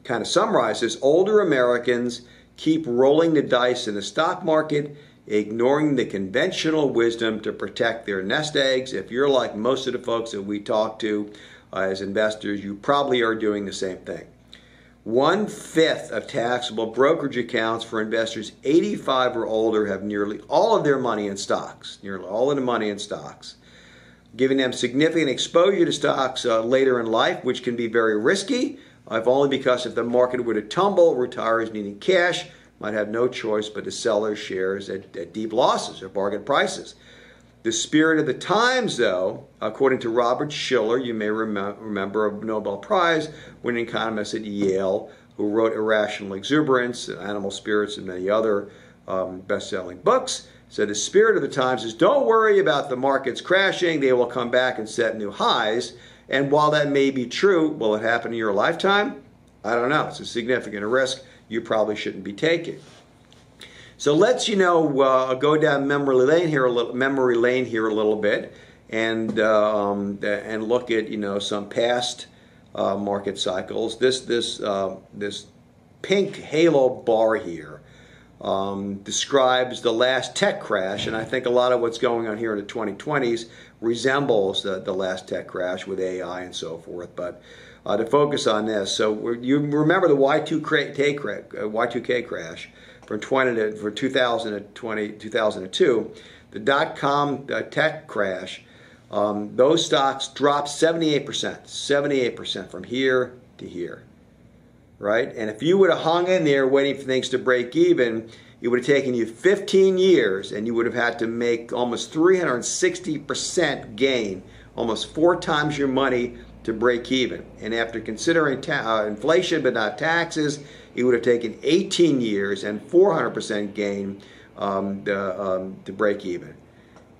kind of summarize this, older Americans keep rolling the dice in the stock market, ignoring the conventional wisdom to protect their nest eggs. If you're like most of the folks that we talk to as investors, you probably are doing the same thing. 1/5 of taxable brokerage accounts for investors 85 or older have nearly all of their money in stocks, giving them significant exposure to stocks later in life, which can be very risky, if only because if the market were to tumble, retirees needing cash might have no choice but to sell their shares at deep losses or bargain prices. The spirit of the times, though, according to Robert Shiller, you may remember, a Nobel Prize winning economist at Yale, who wrote Irrational Exuberance, Animal Spirits, and many other best-selling books, said the spirit of the times is don't worry about the markets crashing, they will come back and set new highs. And while that may be true, will it happen in your lifetime? I don't know. It's a significant risk you probably shouldn't be taking. So let's, go down memory lane here a little bit, and look at some past market cycles. This pink halo bar here describes the last tech crash, and I think a lot of what's going on here in the 2020s resembles the last tech crash with AI and so forth. But to focus on this, so you remember the Y2K crash. From 2002, the dot-com tech crash, those stocks dropped 78% from here to here, right? And if you would have hung in there waiting for things to break even, it would have taken you 15 years, and you would have had to make almost 360% gain, almost 4 times your money to break even. And after considering inflation but not taxes, it would have taken 18 years and 400% gain to break even.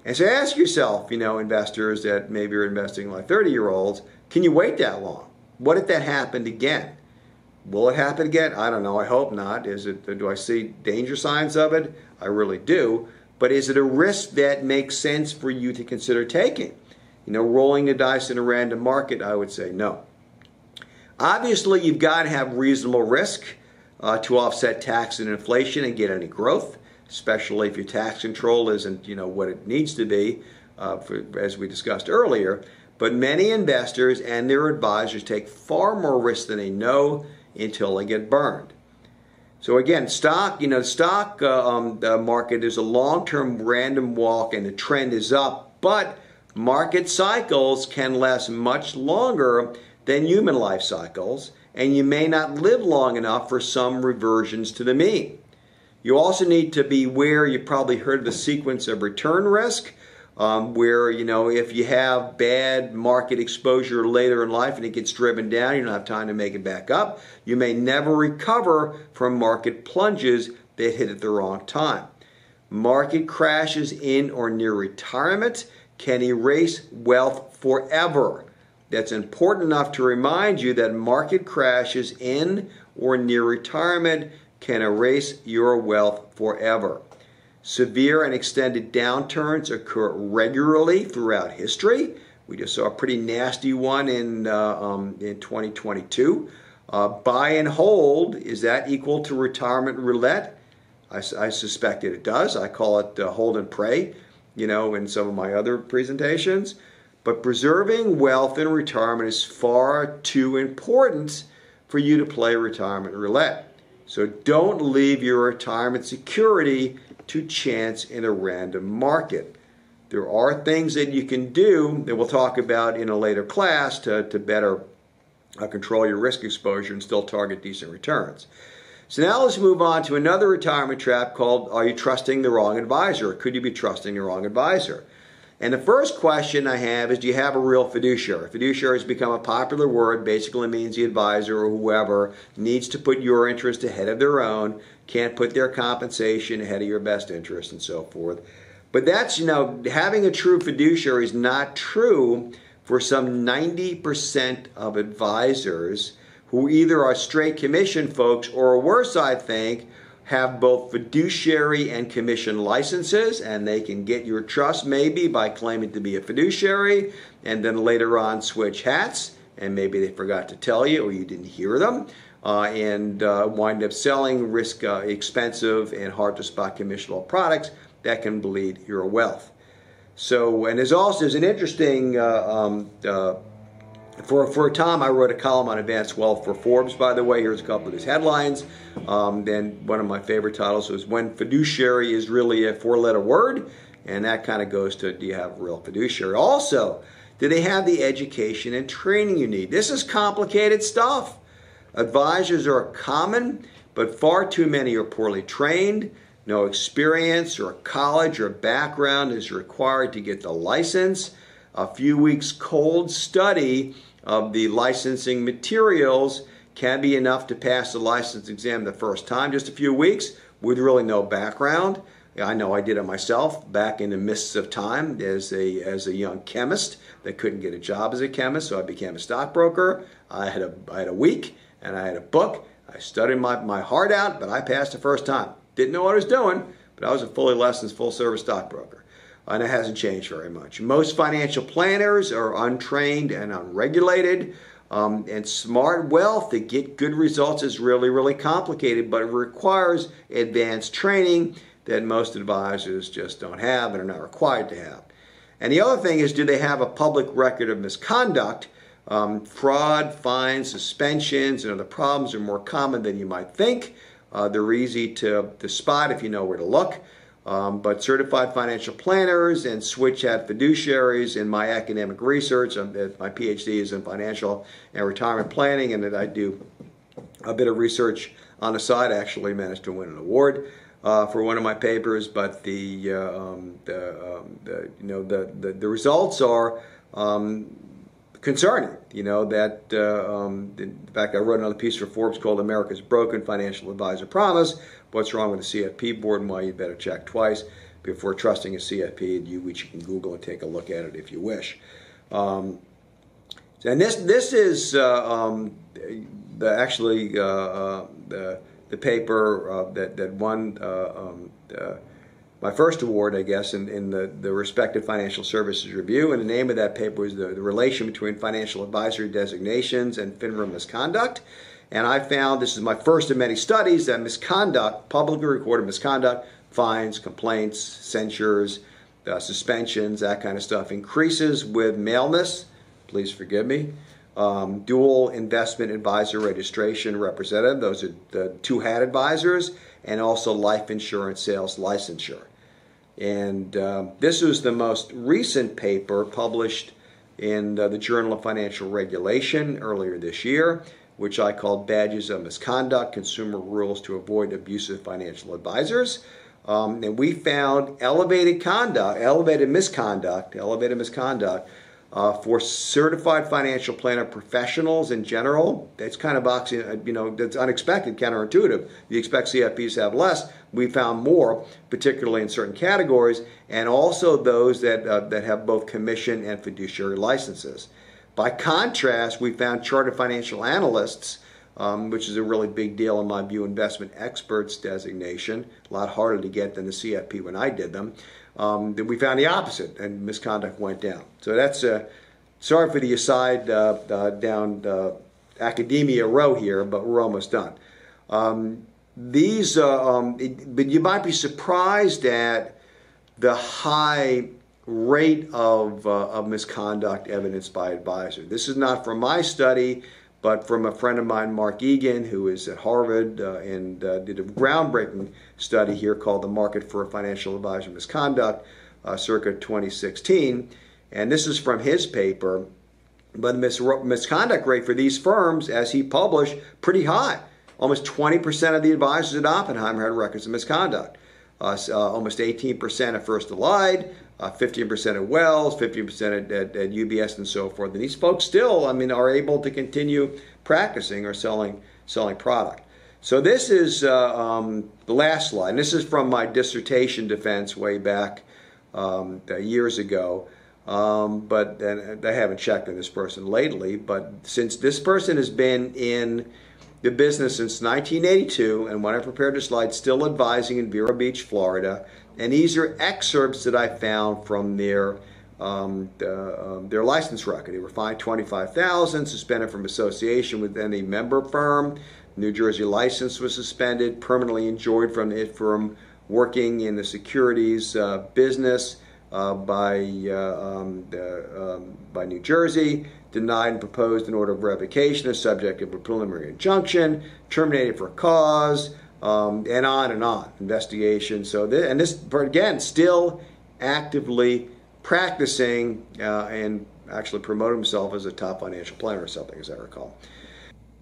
And so ask yourself, investors that maybe are investing like 30-year-olds, can you wait that long? What if that happened again? Will it happen again? I don't know. I hope not. Do I see danger signs of it? I really do. But is it a risk that makes sense for you to consider taking? Rolling the dice in a random market, I would say no. Obviously, you've got to have reasonable risk to offset tax and inflation and get any growth, especially if your tax control isn't, what it needs to be, as we discussed earlier. But many investors and their advisors take far more risk than they know until they get burned. So again, stock market is a long-term random walk, and the trend is up, but market cycles can last much longer than human life cycles, and you may not live long enough for some reversions to the mean. You also need to be aware, you probably heard of the sequence of return risk, where, if you have bad market exposure later in life and it gets driven down, you don't have time to make it back up, you may never recover from market plunges that hit at the wrong time. Market crashes in or near retirement can erase wealth forever. That's important enough to remind you that market crashes in or near retirement can erase your wealth forever. Severe and extended downturns occur regularly throughout history. We just saw a pretty nasty one in 2022. Buy and hold, is that equal to retirement roulette? I suspect that it does. I call it hold and pray, in some of my other presentations. But preserving wealth in retirement is far too important for you to play retirement roulette. So don't leave your retirement security to chance in a random market. There are things that you can do that we'll talk about in a later class to better control your risk exposure and still target decent returns. So now let's move on to another retirement trap called, are you trusting the wrong advisor? Or could you be trusting the wrong advisor? And the first question I have is, do you have a real fiduciary? Fiduciary has become a popular word. Basically means the advisor or whoever needs to put your interest ahead of their own, can't put their compensation ahead of your best interest and so forth. But that's, having a true fiduciary is not true for some 90% of advisors who either are straight commission folks or worse, I think, have both fiduciary and commission licenses, and they can get your trust maybe by claiming to be a fiduciary and then later on switch hats, and maybe they forgot to tell you or you didn't hear them, and wind up selling expensive and hard to spot commissionable products that can bleed your wealth. So, and there's an interesting for a time, I wrote a column on advanced wealth for Forbes, by the way. Here's a couple of his headlines. Then one of my favorite titles was When Fiduciary is Really a Four-Letter Word. And that kind of goes to, do you have a real fiduciary? Also, do they have the education and training you need? This is complicated stuff. Advisors are common, but far too many are poorly trained. No experience or college or background is required to get the license. A few weeks cold study of the licensing materials can be enough to pass the license exam the first time. Just a few weeks with really no background. I know I did it myself back in the mists of time as a young chemist that couldn't get a job as a chemist, so I became a stockbroker. I had a week and I had a book. I studied my heart out, but I passed the first time. Didn't know what I was doing, but I was a fully licensed, full-service stockbroker. And it hasn't changed very much. Most financial planners are untrained and unregulated, and smart wealth to get good results is really, really complicated, but it requires advanced training that most advisors just don't have and are not required to have. And the other thing is, do they have a public record of misconduct? Fraud, fines, suspensions, and other problems are more common than you might think. They're easy to spot if you know where to look. But certified financial planners and switch hat fiduciaries in my academic research, my PhD is in financial and retirement planning, and that I do a bit of research on the side. I actually managed to win an award for one of my papers, but the results are concerning. In fact, I wrote another piece for Forbes called America's Broken Financial Advisor Promise. What's wrong with the CFP board and why you better check twice before trusting a CFP, which you can Google and take a look at it if you wish. And this is the paper that won my first award, I guess, in the respective Financial Services Review. And the name of that paper was the relation between financial advisory designations and FINRA misconduct. And I found, this is my first of many studies, that misconduct, publicly recorded misconduct, fines, complaints, censures, suspensions, that kind of stuff, increases with maleness, please forgive me, dual investment advisor registration representative, those are the two-hat advisors, and also life insurance sales licensure. And this was the most recent paper published in the Journal of Financial Regulation earlier this year, which I called Badges of Misconduct, Consumer Rules to Avoid Abusive Financial Advisors. And we found elevated misconduct for certified financial planner professionals in general. That's kind of that's unexpected, counterintuitive. You expect CFPs to have less. We found more, particularly in certain categories, and also those that have both commission and fiduciary licenses. By contrast, we found chartered financial analysts, which is a really big deal in my view, investment experts designation, a lot harder to get than the CFP when I did them. That we found the opposite, and misconduct went down. So that's sorry for the aside down academia row here, but we're almost done. But you might be surprised at the high rate of misconduct evidenced by advisors. This is not from my study, but from a friend of mine, Mark Egan, who is at Harvard and did a groundbreaking study here called The Market for Financial Advisor Misconduct, circa 2016. And this is from his paper. But the misconduct rate for these firms, as he published, pretty high. Almost 20% of the advisors at Oppenheimer had records of misconduct. Almost 18% at First Allied, 15% at Wells, 15% at UBS, and so forth. And these folks still, are able to continue practicing or selling product. So this is the last slide. And this is from my dissertation defense way back years ago. But I haven't checked on this person lately. But since this person has been in the business since 1982, and when I prepared the slide, still advising in Vero Beach, Florida. And these are excerpts that I found from their license record. They were fined $25,000, suspended from association with any member firm. New Jersey license was suspended, permanently enjoined from working in the securities business by New Jersey. Denied and proposed an order of revocation as subject of a preliminary injunction, terminated for cause, and on. Investigation. So this, again, still actively practicing and actually promoting himself as a top financial planner or something, as I recall.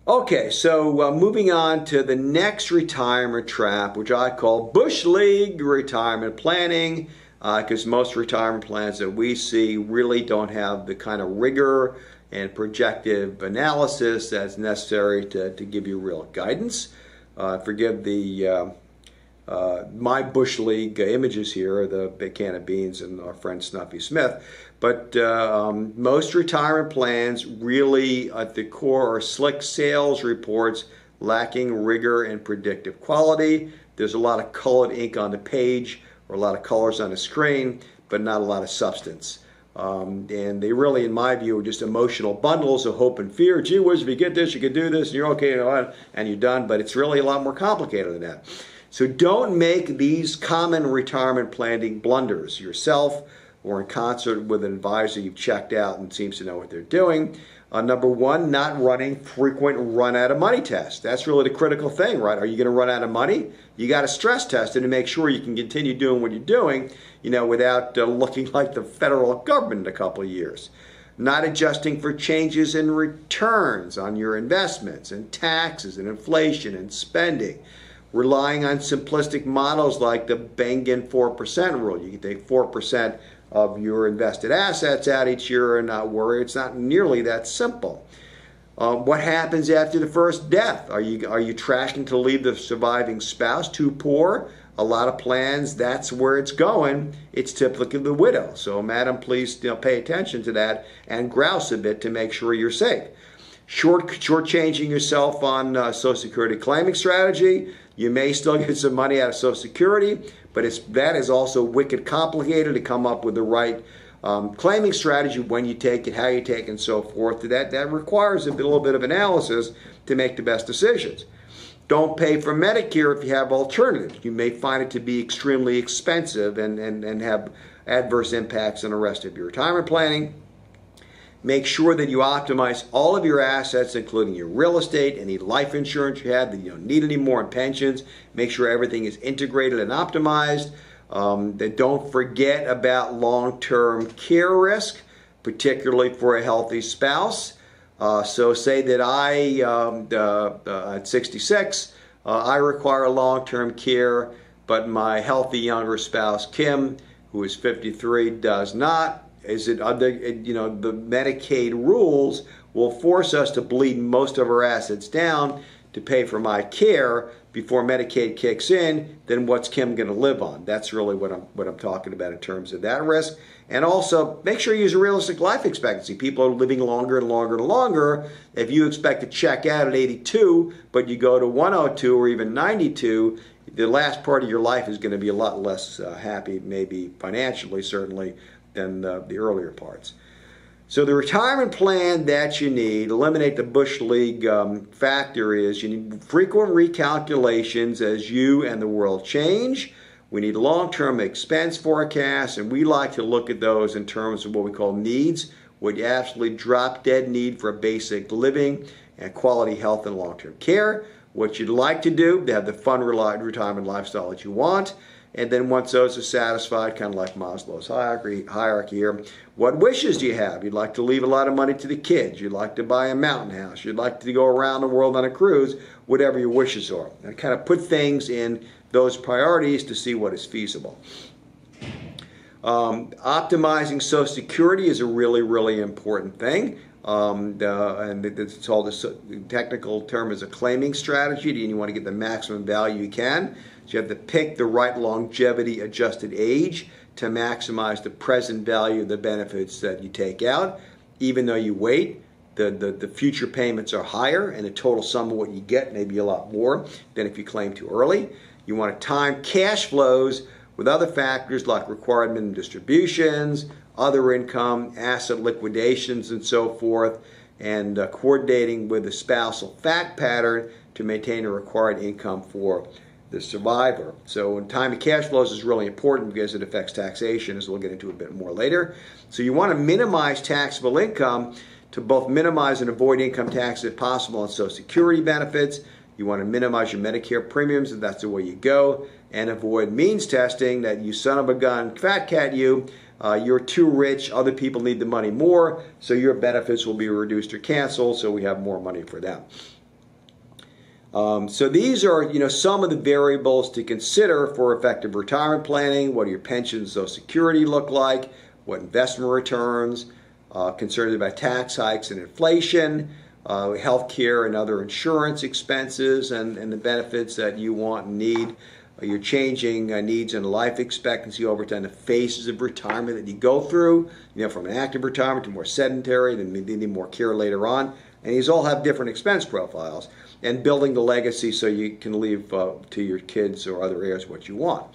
Okay, so moving on to the next retirement trap, which I call Bush League retirement planning, because most retirement plans that we see really don't have the kind of rigor and projective analysis that's necessary to give you real guidance. Forgive the my Bush League images here, the big can of beans and our friend Snuffy Smith. But most retirement plans really at the core are slick sales reports lacking rigor and predictive quality. There's a lot of colored ink on the page or a lot of colors on the screen, but not a lot of substance. And they really, in my view, are just emotional bundles of hope and fear. Gee whiz, if you get this, you can do this, and you're okay, and you're done. But it's really a lot more complicated than that. So don't make these common retirement planning blunders yourself or in concert with an advisor you've checked out and seems to know what they're doing. Number one, not running frequent run out of money tests. That's really the critical thing, right? Are you going to run out of money? You got to stress test it to make sure you can continue doing what you're doing, without looking like the federal government in a couple of years. Not adjusting for changes in returns on your investments and taxes and inflation and spending. Relying on simplistic models like the Bengen 4% rule. You can take 4% of your invested assets out each year and not worry. It's not nearly that simple. What happens after the first death? Are you tracking to leave the surviving spouse too poor? A lot of plans, that's where it's going. It's typically the widow. So, madam, please pay attention to that and grouse a bit to make sure you're safe. Shortchanging yourself on Social Security claiming strategy. You may still get some money out of Social Security, but that is also wicked complicated to come up with the right claiming strategy, when you take it, how you take it, and so forth. That requires a little bit of analysis to make the best decisions. Don't pay for Medicare if you have alternatives. You may find it to be extremely expensive and have adverse impacts on the rest of your retirement planning. Make sure that you optimize all of your assets, including your real estate, any life insurance you have, that you don't need any more in pensions. Make sure everything is integrated and optimized. Then don't forget about long-term care risk, particularly for a healthy spouse. So say that at 66, I require long-term care, but my healthy younger spouse, Kim, who is 53, does not. The Medicaid rules will force us to bleed most of our assets down to pay for my care before Medicaid kicks in. Then what's Kim going to live on? That's really what I'm talking about in terms of that risk. And also, make sure you use a realistic life expectancy. People are living longer and longer and longer. If you expect to check out at 82, but you go to 102 or even 92, the last part of your life is going to be a lot less happy, maybe financially, certainly, than the earlier parts. So the retirement plan that you need, eliminate the Bush League factor, is you need frequent recalculations as you and the world change. We need long-term expense forecasts, and we like to look at those in terms of what we call needs, what you absolutely drop-dead need for basic living, and quality health and long-term care, what you'd like to do to have the fun retirement lifestyle that you want. And then once those are satisfied, kind of like Maslow's hierarchy here, what wishes do you have? You'd like to leave a lot of money to the kids. You'd like to buy a mountain house. You'd like to go around the world on a cruise, whatever your wishes are. And kind of put things in those priorities to see what is feasible. Optimizing Social Security is a really, really important thing. And it's all the technical term is a claiming strategy. You want to get the maximum value you can. So you have to pick the right longevity adjusted age to maximize the present value of the benefits that you take out. Even though you wait, the future payments are higher and the total sum of what you get may be a lot more than if you claim too early. You want to time cash flows with other factors like required minimum distributions, other income, asset liquidations, and so forth, and coordinating with the spousal fact pattern to maintain a required income for the survivor. So time of cash flows is really important because it affects taxation, as we'll get into a bit more later. So you want to minimize taxable income to both minimize and avoid income tax if possible on Social Security benefits. You want to minimize your Medicare premiums if that's the way you go, and avoid means testing that you son of a gun, fat cat you, you're too rich, other people need the money more, so your benefits will be reduced or canceled, so we have more money for them. So these are, some of the variables to consider for effective retirement planning. What do your pensions and Social Security look like? What investment returns? Concerns about tax hikes and inflation, health care and other insurance expenses, and the benefits that you want and need. Your changing needs and life expectancy over time, the phases of retirement that you go through, from an active retirement to more sedentary, then maybe need more care later on. And these all have different expense profiles. And building the legacy so you can leave to your kids or other heirs what you want.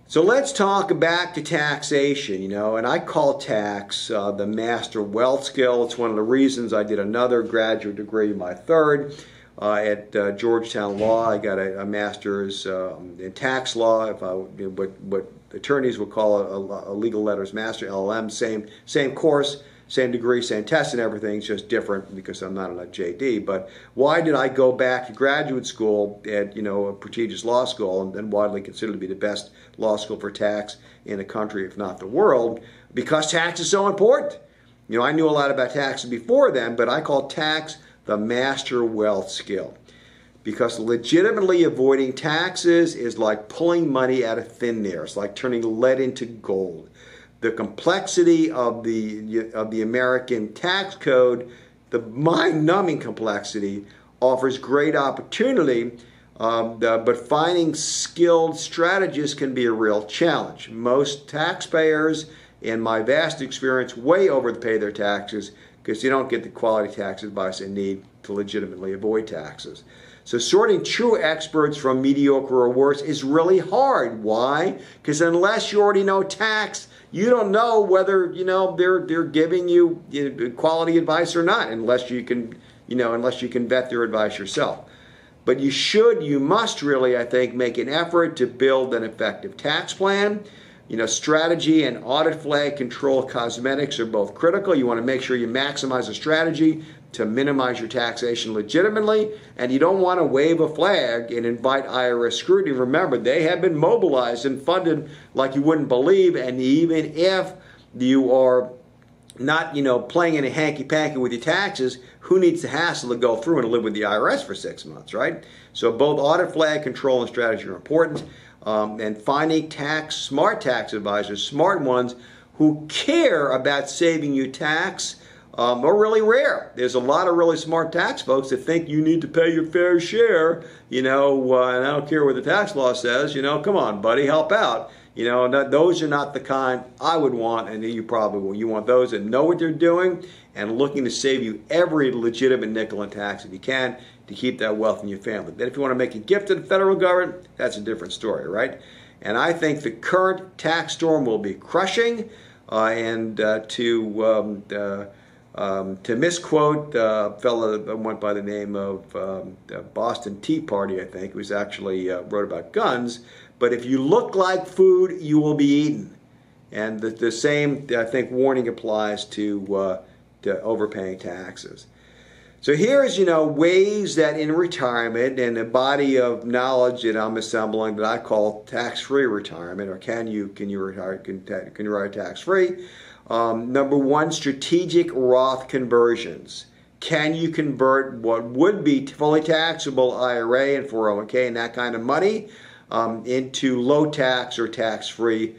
So let's talk back to taxation, and I call tax the master wealth skill. It's one of the reasons I did another graduate degree, my third, at Georgetown Law. I got a master's in tax law, what attorneys would call a legal letters master, LLM, same course, same degree, same test and everything, it's just different because I'm not a JD. But why did I go back to graduate school at, a prestigious law school and widely considered to be the best law school for tax in the country, if not the world? Because tax is so important. I knew a lot about taxes before then, but I call tax the master wealth skill. Because legitimately avoiding taxes is like pulling money out of thin air. It's like turning lead into gold. The complexity of the American tax code, the mind-numbing complexity, offers great opportunity, but finding skilled strategists can be a real challenge. Most taxpayers, in my vast experience, way overpay their taxes because they don't get the quality tax advice they need to legitimately avoid taxes. So sorting true experts from mediocre or worse is really hard. Why? Because unless you already know tax, you don't know whether they're giving you quality advice or not, unless you can vet their advice yourself. But you must really, I think, make an effort to build an effective tax plan. Strategy and audit flag control cosmetics are both critical. You want to make sure you maximize a strategy to minimize your taxation legitimately, and you don't want to wave a flag and invite IRS scrutiny. Remember, they have been mobilized and funded like you wouldn't believe, and even if you are not, playing in a hanky-panky with your taxes, who needs the hassle to go through and live with the IRS for 6 months, right? So both audit flag control and strategy are important, and finding smart tax advisors, smart ones who care about saving you tax, are really rare. There's a lot of really smart tax folks that think you need to pay your fair share, and I don't care what the tax law says, come on, buddy, help out. Those are not the kind I would want, and you probably will. You want those that know what they're doing and looking to save you every legitimate nickel in tax if you can to keep that wealth in your family. Then if you want to make a gift to the federal government, that's a different story, right? And I think the current tax storm will be crushing, and to misquote a fellow that went by the name of Boston Tea Party, I think, who's actually wrote about guns, but if you look like food, you will be eaten. And the same, I think, warning applies to overpaying taxes. So here's, ways that in retirement and a body of knowledge that I'm assembling that I call tax-free retirement, or can you retire tax-free? Number one, strategic Roth conversions. Can you convert what would be fully taxable IRA and 401k and that kind of money into low tax or tax-free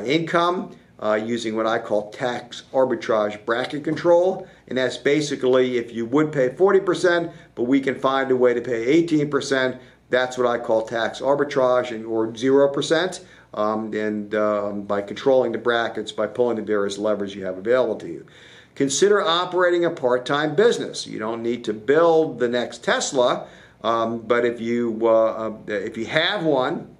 income using what I call tax arbitrage bracket control? And that's basically if you would pay 40%, but we can find a way to pay 18%, that's what I call tax arbitrage, or 0%. And by controlling the brackets, by pulling the various levers you have available to you. Consider operating a part-time business. You don't need to build the next Tesla, but if you have one,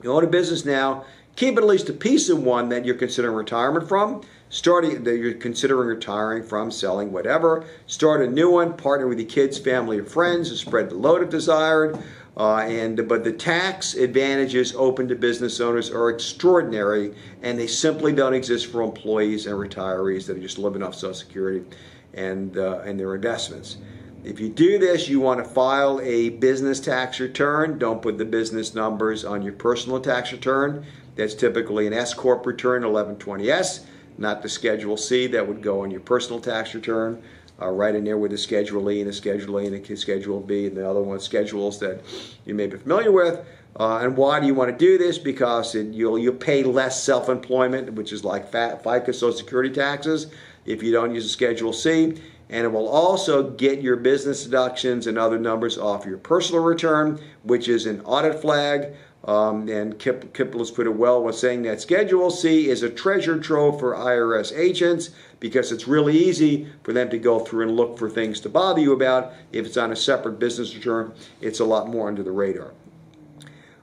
you own a business now, keep at least a piece of one that you're considering retirement from. That you're considering retiring from, selling, whatever. Start a new one. Partner with your kids, family, or friends to spread the load if desired. But the tax advantages open to business owners are extraordinary, and they simply don't exist for employees and retirees that are just living off Social Security and their investments. If you do this, you want to file a business tax return. Don't put the business numbers on your personal tax return. That's typically an S Corp return, 1120S, not the Schedule C that would go on your personal tax return. Right in there with the Schedule E and the Schedule A and the Schedule B and the other one schedules that you may be familiar with. And why do you want to do this? Because you'll pay less self-employment, which is like FICA Social Security taxes, if you don't use a Schedule C. And it will also get your business deductions and other numbers off your personal return, which is an audit flag. And Kiplis put it well when saying that Schedule C is a treasure trove for IRS agents because it's really easy for them to go through and look for things to bother you about. If it's on a separate business return, it's a lot more under the radar.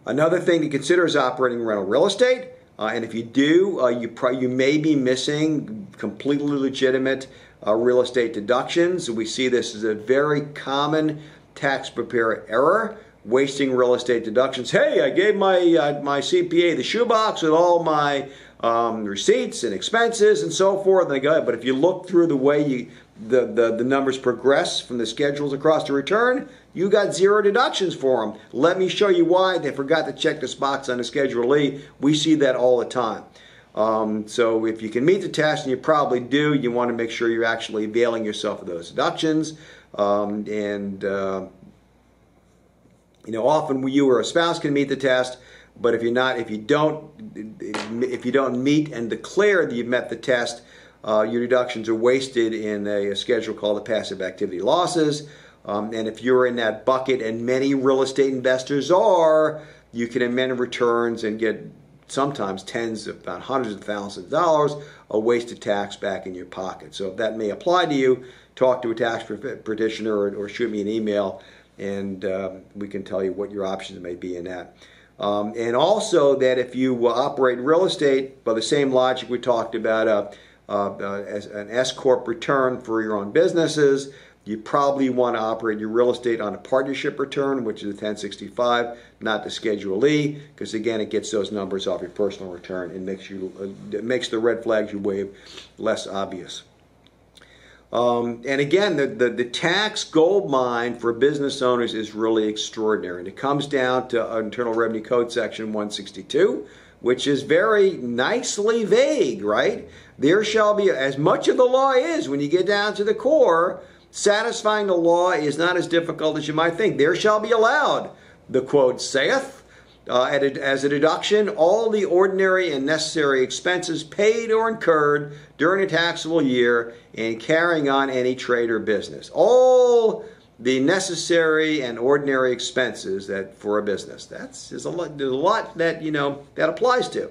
Another thing to consider is operating rental real estate. And if you do, you may be missing completely legitimate real estate deductions. We see this as a very common tax preparer error. Wasting real estate deductions. Hey, I gave my CPA the shoebox with all my receipts and expenses and so forth. And they go, but if you look through the way the numbers progress from the schedules across the return, you got zero deductions for them. Let me show you why they forgot to check this box on the Schedule E. We see that all the time. So if you can meet the test, and you probably do, you want to make sure you're actually availing yourself of those deductions. Often you or a spouse can meet the test, but if you don't meet and declare that you've met the test, your deductions are wasted in a schedule called the passive activity losses. And if you're in that bucket, and many real estate investors are, you can amend returns and get sometimes tens, if not hundreds of thousands of dollars of wasted tax back in your pocket. So if that may apply to you, talk to a tax practitioner or shoot me an email, and we can tell you what your options may be in that. And also that if you operate real estate, by the same logic we talked about as an S Corp return for your own businesses, you probably want to operate your real estate on a partnership return, which is a 1065, not the Schedule E, because again, it gets those numbers off your personal return and makes the red flags you wave less obvious. And again, the tax gold mine for business owners is really extraordinary. And it comes down to Internal Revenue Code Section 162, which is very nicely vague, right? There shall be, as much of the law is, when you get down to the core, satisfying the law is not as difficult as you might think. There shall be allowed, the quote saith, as a deduction, all the ordinary and necessary expenses paid or incurred during a taxable year in carrying on any trade or business. All the necessary and ordinary expenses that for a business. There's a lot that that applies to.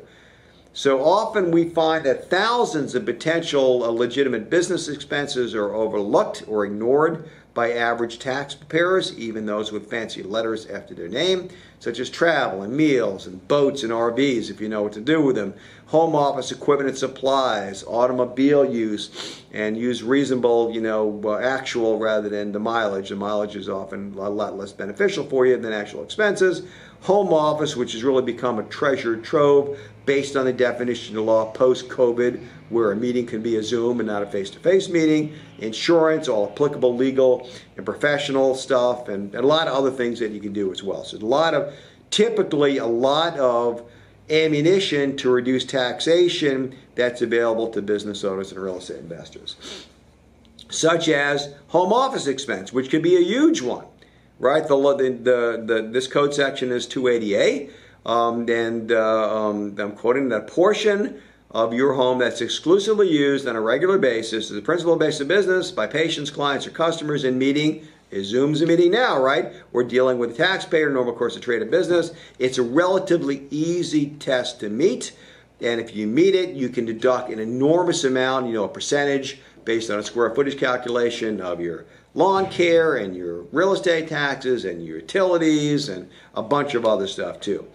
So often we find that thousands of potential legitimate business expenses are overlooked or ignored by average tax preparers, even those with fancy letters after their name, such as travel and meals and boats and RVs, if you know what to do with them, home office equipment and supplies, automobile use, and use reasonable, actual rather than the mileage. The mileage is often a lot less beneficial for you than actual expenses. Home office, which has really become a treasure trove, based on the definition of law post-COVID, where a meeting can be a Zoom and not a face-to-face meeting, insurance, all applicable legal and professional stuff, and a lot of other things that you can do as well. So typically a lot of ammunition to reduce taxation that's available to business owners and real estate investors, such as home office expense, which could be a huge one, right? This code section is 280A, and I'm quoting that portion of your home that's exclusively used on a regular basis as a principal base of business by patients, clients, or customers in meeting. Zoom's a meeting now, right? We're dealing with a taxpayer, normal course of trade of business. It's a relatively easy test to meet, and if you meet it, you can deduct an enormous amount, a percentage based on a square footage calculation of your lawn care and your real estate taxes and your utilities and a bunch of other stuff too.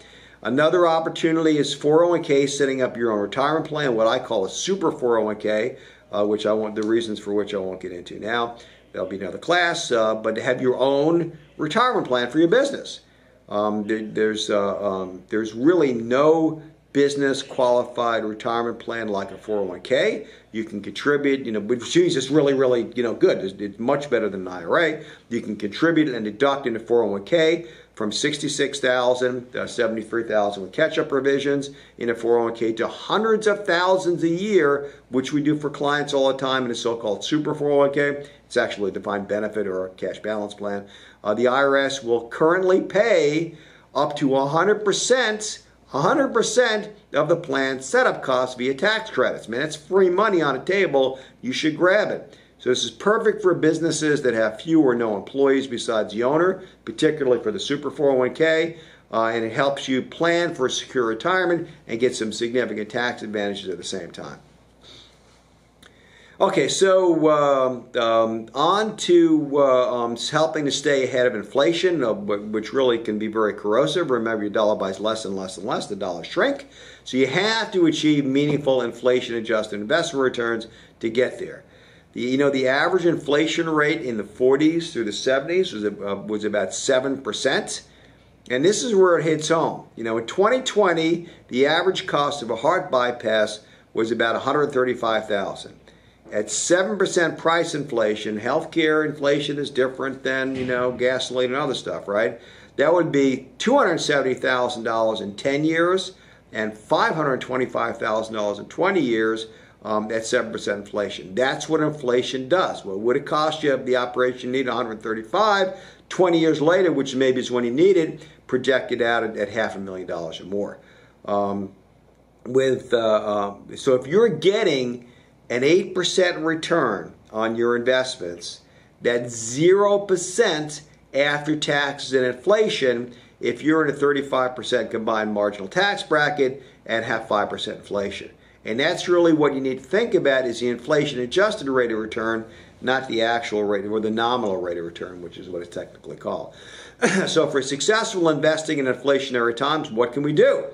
Another opportunity is 401k, setting up your own retirement plan, what I call a super 401k, the reasons for which I won't get into now. That'll be another class, but to have your own retirement plan for your business. There's really no business qualified retirement plan like a 401k. You can contribute, which means it's really, really, good. It's much better than an IRA. You can contribute and deduct into 401k from $66,000 to $73,000 with catch-up provisions in a 401k to hundreds of thousands a year, which we do for clients all the time in a so-called super 401k. It's actually a defined benefit or a cash balance plan. The IRS will currently pay up to 100% of the plan's setup costs via tax credits. Man, that's free money on a table. You should grab it. So this is perfect for businesses that have few or no employees besides the owner, particularly for the super 401k, and it helps you plan for a secure retirement and get some significant tax advantages at the same time. Okay, so on to helping to stay ahead of inflation, which really can be very corrosive. Remember, your dollar buys less and less and less, the dollar shrink. So you have to achieve meaningful inflation-adjusted investment returns to get there. The average inflation rate in the 40s through the 70s was about 7%. And this is where it hits home. In 2020, the average cost of a heart bypass was about $135,000. At 7% price inflation, healthcare inflation is different than, gasoline and other stuff, right? That would be $270,000 in 10 years and $525,000 in 20 years. At 7% inflation. That's what inflation does. What would it cost you if the operation needed $135,000? 20 years later, which maybe is when you need it, projected out at $500,000 or more. So if you're getting an 8% return on your investments, that's 0% after taxes and inflation if you're in a 35% combined marginal tax bracket and have 5% inflation. And that's really what you need to think about is the inflation-adjusted rate of return, not the actual rate or the nominal rate of return, which is what it's technically called. So for successful investing in inflationary times, what can we do?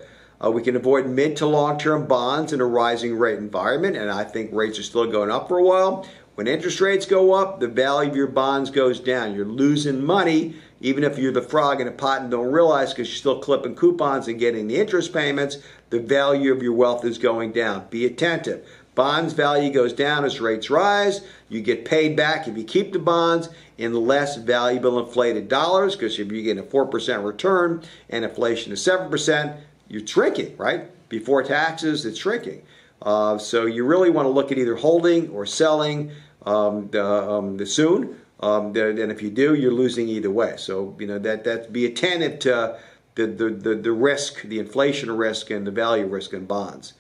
We can avoid mid to long-term bonds in a rising rate environment, and I think rates are still going up for a while. When interest rates go up, the value of your bonds goes down. You're losing money, even if you're the frog in a pot and don't realize because you're still clipping coupons and getting the interest payments, the value of your wealth is going down. Be attentive. Bonds value goes down as rates rise. You get paid back if you keep the bonds in less valuable inflated dollars, because if you get a 4% return and inflation is 7%, you're shrinking, right? Before taxes, it's shrinking. So you really want to look at either holding or selling soon. And if you do, you're losing either way. So that be attentive to the risk, the inflation risk, and the value risk in bonds.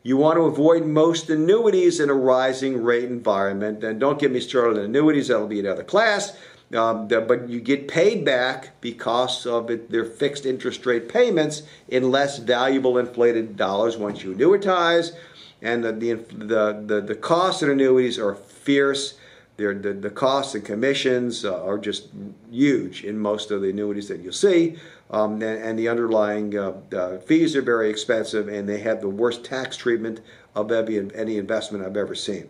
You want to avoid most annuities in a rising rate environment. And don't get me started on annuities; that'll be another class. But you get paid back because of their fixed interest rate payments in less valuable inflated dollars once you annuitize. And the costs of annuities are fierce. The costs and commissions are just huge in most of the annuities that you'll see. And the underlying fees are very expensive, and they have the worst tax treatment of any investment I've ever seen.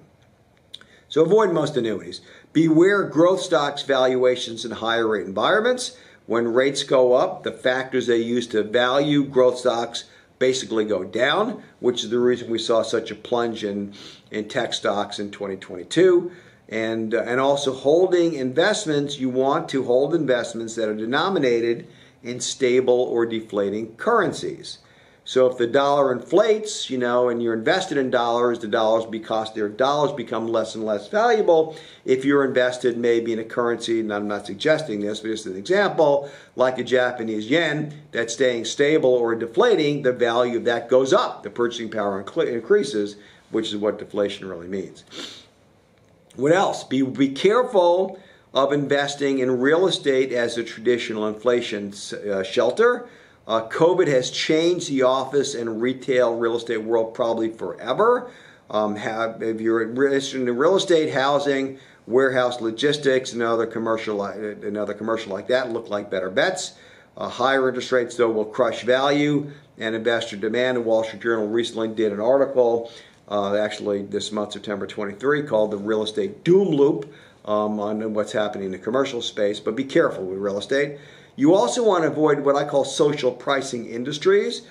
So avoid most annuities. Beware growth stocks valuations in higher rate environments. When rates go up, the factors they use to value growth stocks basically go down, which is the reason we saw such a plunge in tech stocks in 2022. And also holding investments, you want to hold investments that are denominated in stable or deflating currencies. So if the dollar inflates, and you're invested in dollars, their dollars become less and less valuable. If you're invested maybe in a currency, and I'm not suggesting this, but just an example, like a Japanese yen, that's staying stable or deflating, the value of that goes up. The purchasing power increases, which is what deflation really means. What else? Be careful of investing in real estate as a traditional inflation shelter. COVID has changed the office and retail real estate world probably forever. If you're interested in real estate, housing, warehouse logistics, and another commercial like that look like better bets. Higher interest rates, though, will crush value and investor demand. The Wall Street Journal recently did an article, actually this month, September 23, called The Real Estate Doom Loop on what's happening in the commercial space. But be careful with real estate. You also want to avoid what I call social pricing industries.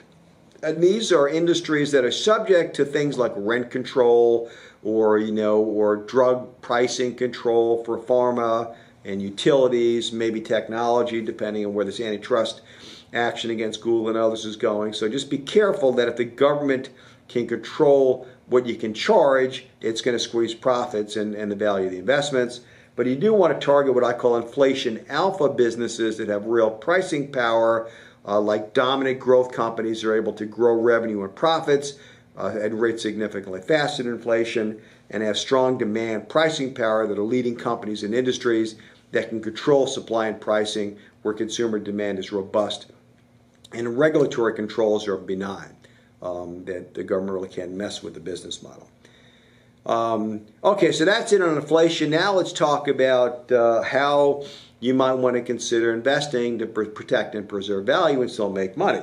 And these are industries that are subject to things like rent control or drug pricing control for pharma and utilities, maybe technology, depending on where this antitrust action against Google and others is going. So just be careful that if the government can control what you can charge, it's going to squeeze profits and the value of the investments. But you do want to target what I call inflation alpha businesses that have real pricing power, like dominant growth companies that are able to grow revenue and profits at rates significantly faster than inflation, and have strong demand pricing power that are leading companies in industries that can control supply and pricing where consumer demand is robust and regulatory controls are benign, that the government really can't mess with the business model. Okay, so that's it on inflation. Now let's talk about how you might want to consider investing to protect and preserve value and still make money.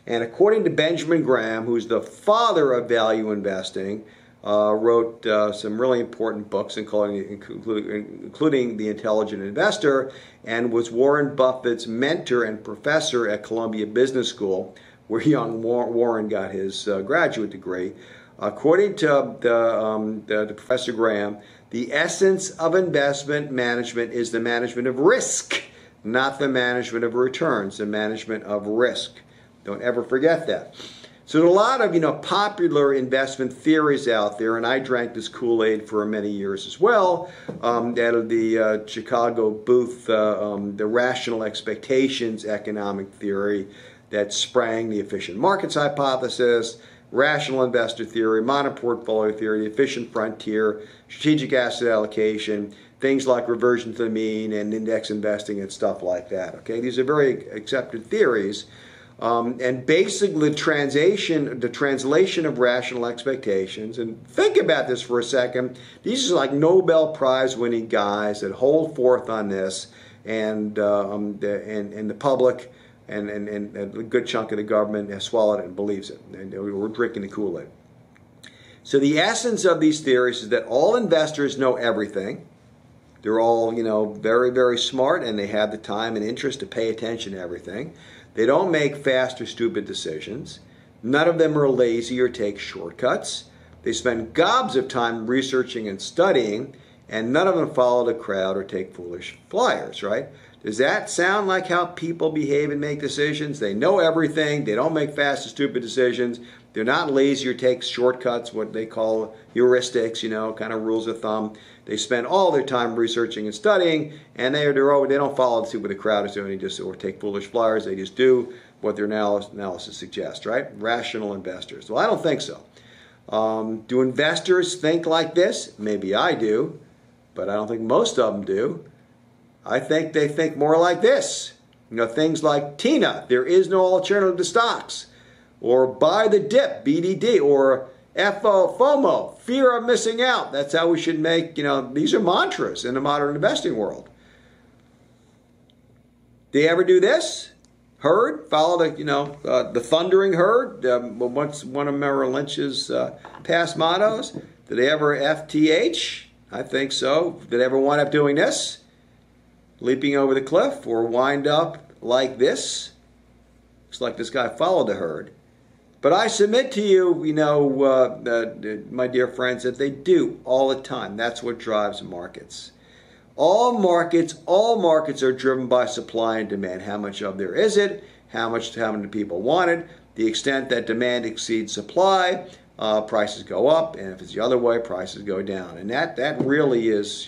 And according to Benjamin Graham, who's the father of value investing, wrote some really important books, including The Intelligent Investor, and was Warren Buffett's mentor and professor at Columbia Business School, where young Warren got his graduate degree. According to the Professor Graham, the essence of investment management is the management of risk, not the management of returns, the management of risk. Don't ever forget that. So there are a lot of popular investment theories out there, and I drank this Kool-Aid for many years as well. That of the Chicago Booth, the rational expectations economic theory that sprang the efficient markets hypothesis, rational investor theory, modern portfolio theory, efficient frontier, strategic asset allocation, things like reversion to the mean and index investing and stuff like that. Okay, these are very accepted theories. And basically the translation of rational expectations, and think about this for a second, these are like Nobel Prize winning guys that hold forth on this, and the public and a good chunk of the government has swallowed it and believes it, and we're drinking the Kool-Aid. So the essence of these theories is that all investors know everything. They're all, very, very smart, and they have the time and interest to pay attention to everything. They don't make fast or stupid decisions. None of them are lazy or take shortcuts. They spend gobs of time researching and studying, and none of them follow the crowd or take foolish flyers, right? Does that sound like how people behave and make decisions? They know everything. They don't make fast or stupid decisions. They're not lazy or take shortcuts, what they call heuristics, kind of rules of thumb. They spend all their time researching and studying, and they don't follow and see what the crowd is doing or take foolish flyers. They just do what their analysis suggests, right? Rational investors. Well, I don't think so. Do investors think like this? Maybe I do, but I don't think most of them do. I think they think more like this. Things like TINA, there is no alternative to stocks, or buy the dip, BDD, or FOMO, fear of missing out. That's how we should make, these are mantras in the modern investing world. Do you ever do this? Herd? Follow the thundering herd? What's one of Merrill Lynch's past mottos? Did they ever FTH? I think so. Did they ever wind up doing this? Leaping over the cliff, or wind up like this? Looks like this guy followed the herd. But I submit to you, my dear friends, that they do all the time. That's what drives markets. All markets are driven by supply and demand. How much of there is it? How many people want it? The extent that demand exceeds supply, prices go up, and if it's the other way, prices go down. And that really is,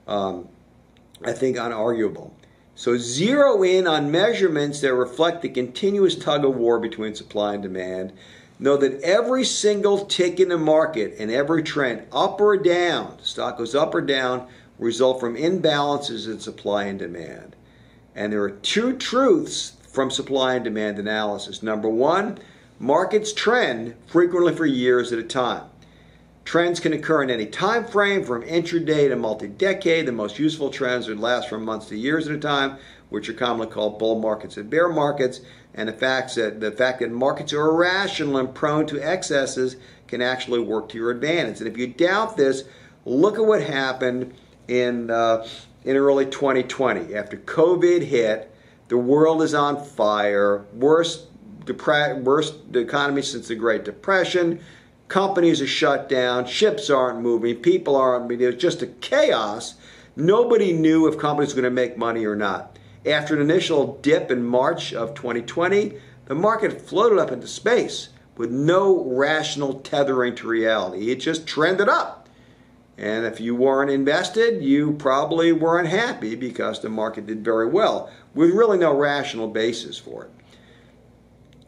I think, unarguable. So zero in on measurements that reflect the continuous tug of war between supply and demand. Know that every single tick in the market and every trend, up or down, stock goes up or down, result from imbalances in supply and demand. And there are two truths from supply and demand analysis. Number one, markets trend frequently for years at a time. Trends can occur in any time frame, from intraday to multi-decade. The most useful trends would last from months to years at a time, which are commonly called bull markets and bear markets. And the fact that markets are irrational and prone to excesses can actually work to your advantage. And if you doubt this, look at what happened in early 2020. After COVID hit, the world is on fire. Worst economy since the Great Depression. Companies are shut down. Ships aren't moving. People aren't moving. It was just a chaos. Nobody knew if companies were going to make money or not. After an initial dip in March of 2020, the market floated up into space with no rational tethering to reality. It just trended up. And if you weren't invested, you probably weren't happy because the market did very well with really no rational basis for it.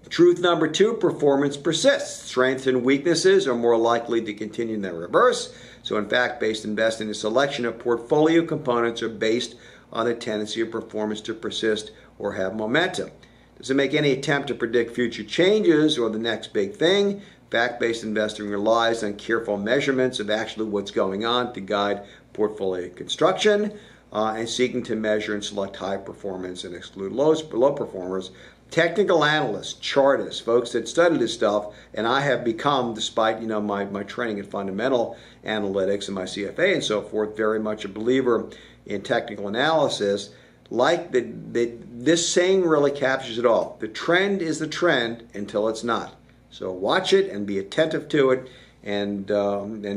Truth number two, performance persists. Strengths and weaknesses are more likely to continue than reverse. So in fact, based investing, a selection of portfolio components are based on the tendency of performance to persist or have momentum. Doesn't make any attempt to predict future changes or the next big thing. Fact-based investing relies on careful measurements of actually what's going on to guide portfolio construction and seeking to measure and select high performance and exclude low performers. Technical analysts, chartists, folks that study this stuff, and I have become, despite my training in fundamental analytics and my CFA and so forth, very much a believer in technical analysis. Like this saying really captures it all. The trend is the trend until it's not. So watch it and be attentive to it, and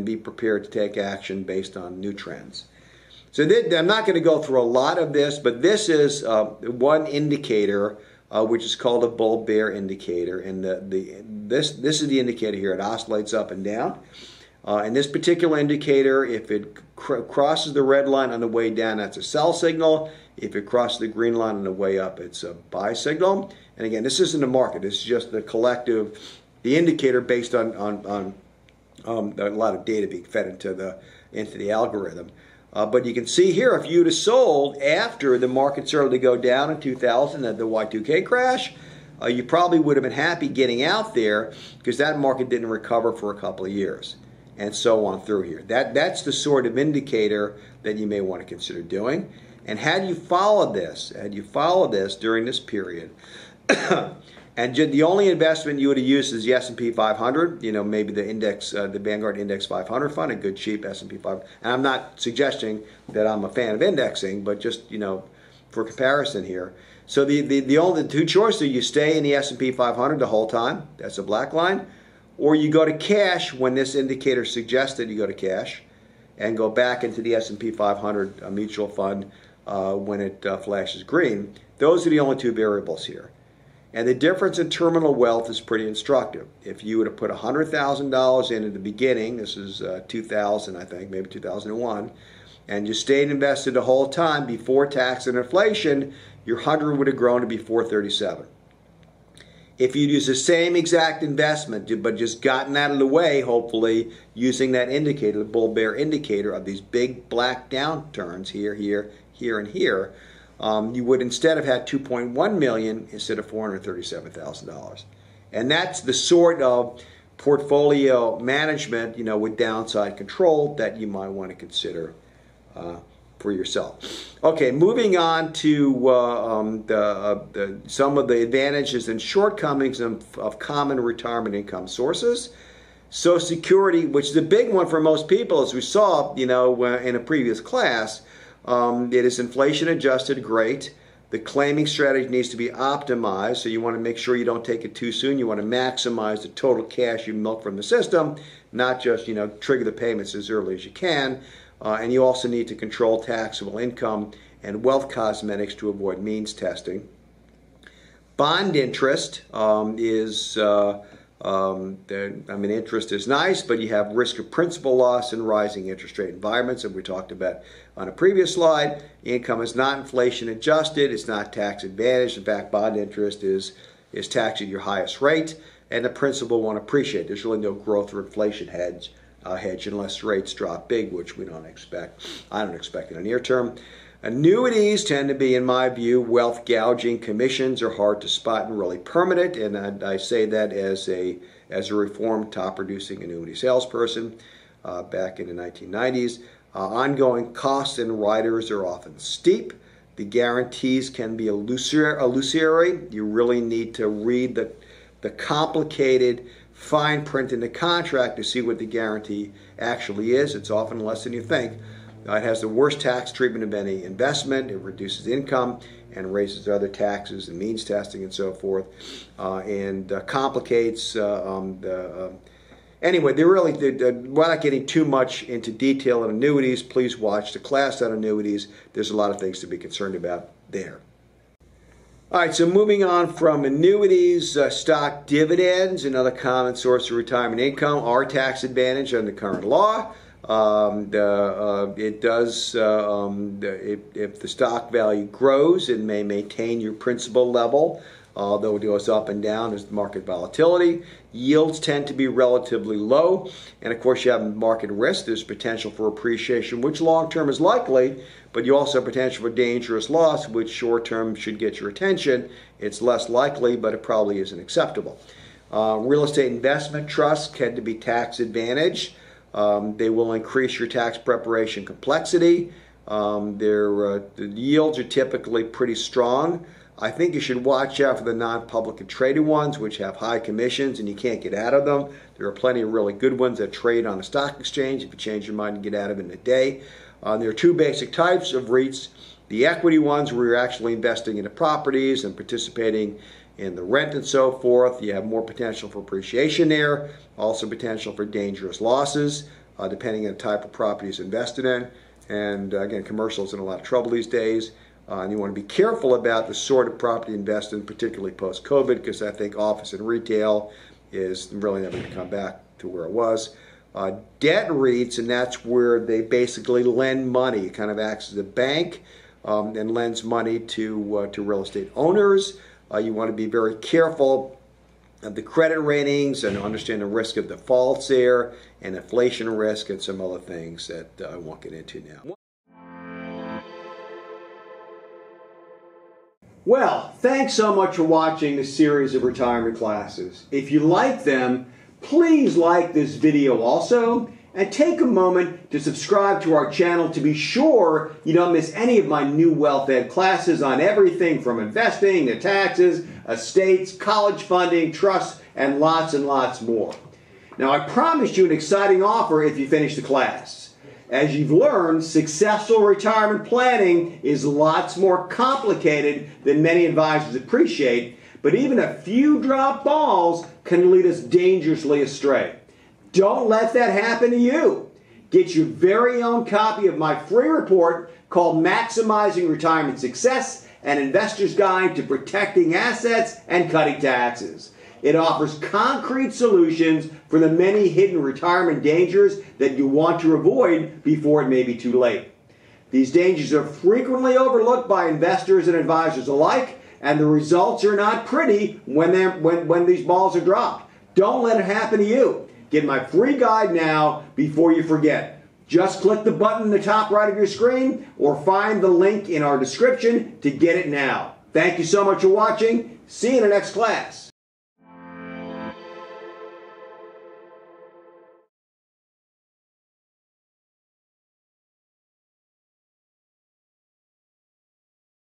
be prepared to take action based on new trends. So I'm not going to go through a lot of this, but this is one indicator, which is called a bull-bear indicator, and this is the indicator here. It oscillates up and down. And this particular indicator, if it crosses the red line on the way down, that's a sell signal. If it crosses the green line on the way up, it's a buy signal. And again, this isn't the market. This is just the collective, the indicator based on a lot of data being fed into the algorithm. But you can see here, if you'd have sold after the market started to go down in 2000 at the Y2K crash, you probably would have been happy getting out there because that market didn't recover for a couple of years, and so on through here. That's the sort of indicator that you may want to consider doing. And had you followed this during this period, and the only investment you would have used is the S&P 500, maybe the index, the Vanguard Index 500 fund, a good cheap S&P 500. And I'm not suggesting that I'm a fan of indexing, but just for comparison here. So the only two choices are you stay in the S&P 500 the whole time. That's a black line. Or you go to cash when this indicator suggests that you go to cash, and go back into the S&P 500 mutual fund when it flashes green. Those are the only two variables here. And the difference in terminal wealth is pretty instructive. If you would have put $100,000 in at the beginning, this is 2000, I think, maybe 2001, and you stayed invested the whole time before tax and inflation, your 100 would have grown to be 437. If you'd use the same exact investment, but just gotten out of the way, hopefully, using that indicator, the bull-bear indicator of these big black downturns here, here, and here, you would instead have had $2.1 million instead of $437,000. And that's the sort of portfolio management, with downside control that you might want to consider for yourself. Okay, moving on to some of the advantages and shortcomings of common retirement income sources. Social Security, which is a big one for most people, as we saw, in a previous class. It is inflation adjusted, great. The claiming strategy needs to be optimized, so you want to make sure you don't take it too soon. You want to maximize the total cash you milk from the system, not just, trigger the payments as early as you can. And you also need to control taxable income and wealth cosmetics to avoid means testing. Bond interest interest is nice, but you have risk of principal loss in rising interest rate environments, that we talked about on a previous slide. Income is not inflation adjusted, it's not tax advantaged. In fact, bond interest is taxed at your highest rate, and the principal won't appreciate. There's really no growth or inflation hedge unless rates drop big, which we don't expect. I don't expect in the near term. Annuities tend to be, in my view, wealth gouging. Commissions are hard to spot and really permanent, and I say that as a reformed top-producing annuity salesperson back in the 1990s. Ongoing costs and riders are often steep. The guarantees can be illusory. You really need to read the complicated fine print in the contract to see what the guarantee actually is. It's often less than you think. It has the worst tax treatment of any investment. It reduces income and raises other taxes and means testing and so forth, and complicates. Anyway, without getting too much into detail on annuities, please watch the class on annuities. There's a lot of things to be concerned about there. All right, so moving on from annuities, stock dividends, another common source of retirement income, are tax advantaged under current law. It does, if the stock value grows, it may maintain your principal level, although it goes up and down as market volatility. Yields tend to be relatively low, and of course you have market risk. There's potential for appreciation, which long-term is likely, but you also have potential for dangerous loss, which short-term should get your attention. It's less likely, but it probably isn't acceptable. Real estate investment trusts tend to be tax advantaged. They will increase your tax preparation complexity. The yields are typically pretty strong. I think you should watch out for the non-public and traded ones, which have high commissions and you can't get out of them. There are plenty of really good ones that trade on a stock exchange if you change your mind and get out of it in a day. There are two basic types of REITs. The equity ones, where you're actually investing in the properties and participating in the rent and so forth. You have more potential for appreciation there, also potential for dangerous losses, depending on the type of properties invested in. And again, commercials in a lot of trouble these days. And you want to be careful about the sort of property invested in, particularly post-COVID, because I think office and retail is really never going to come back to where it was. Debt REITs, and that's where they basically lend money. It kind of acts as a bank and lends money to real estate owners. You want to be very careful of the credit ratings and understand the risk of defaults there, and inflation risk, and some other things that I won't get into now. Well, thanks so much for watching this series of retirement classes. If you like them, please like this video also, and take a moment to subscribe to our channel to be sure you don't miss any of my new Wealth Ed classes on everything from investing to taxes, estates, college funding, trusts, and lots more. Now, I promised you an exciting offer if you finish the class. As you've learned, successful retirement planning is lots more complicated than many advisors appreciate, but even a few drop balls can lead us dangerously astray. Don't let that happen to you. Get your very own copy of my free report called Maximizing Retirement Success, an Investor's Guide to Protecting Assets and Cutting Taxes. It offers concrete solutions for the many hidden retirement dangers that you want to avoid before it may be too late. These dangers are frequently overlooked by investors and advisors alike, and the results are not pretty when these balls are dropped. Don't let it happen to you. Get my free guide now before you forget. Just click the button in the top right of your screen or find the link in our description to get it now. Thank you so much for watching. See you in the next class.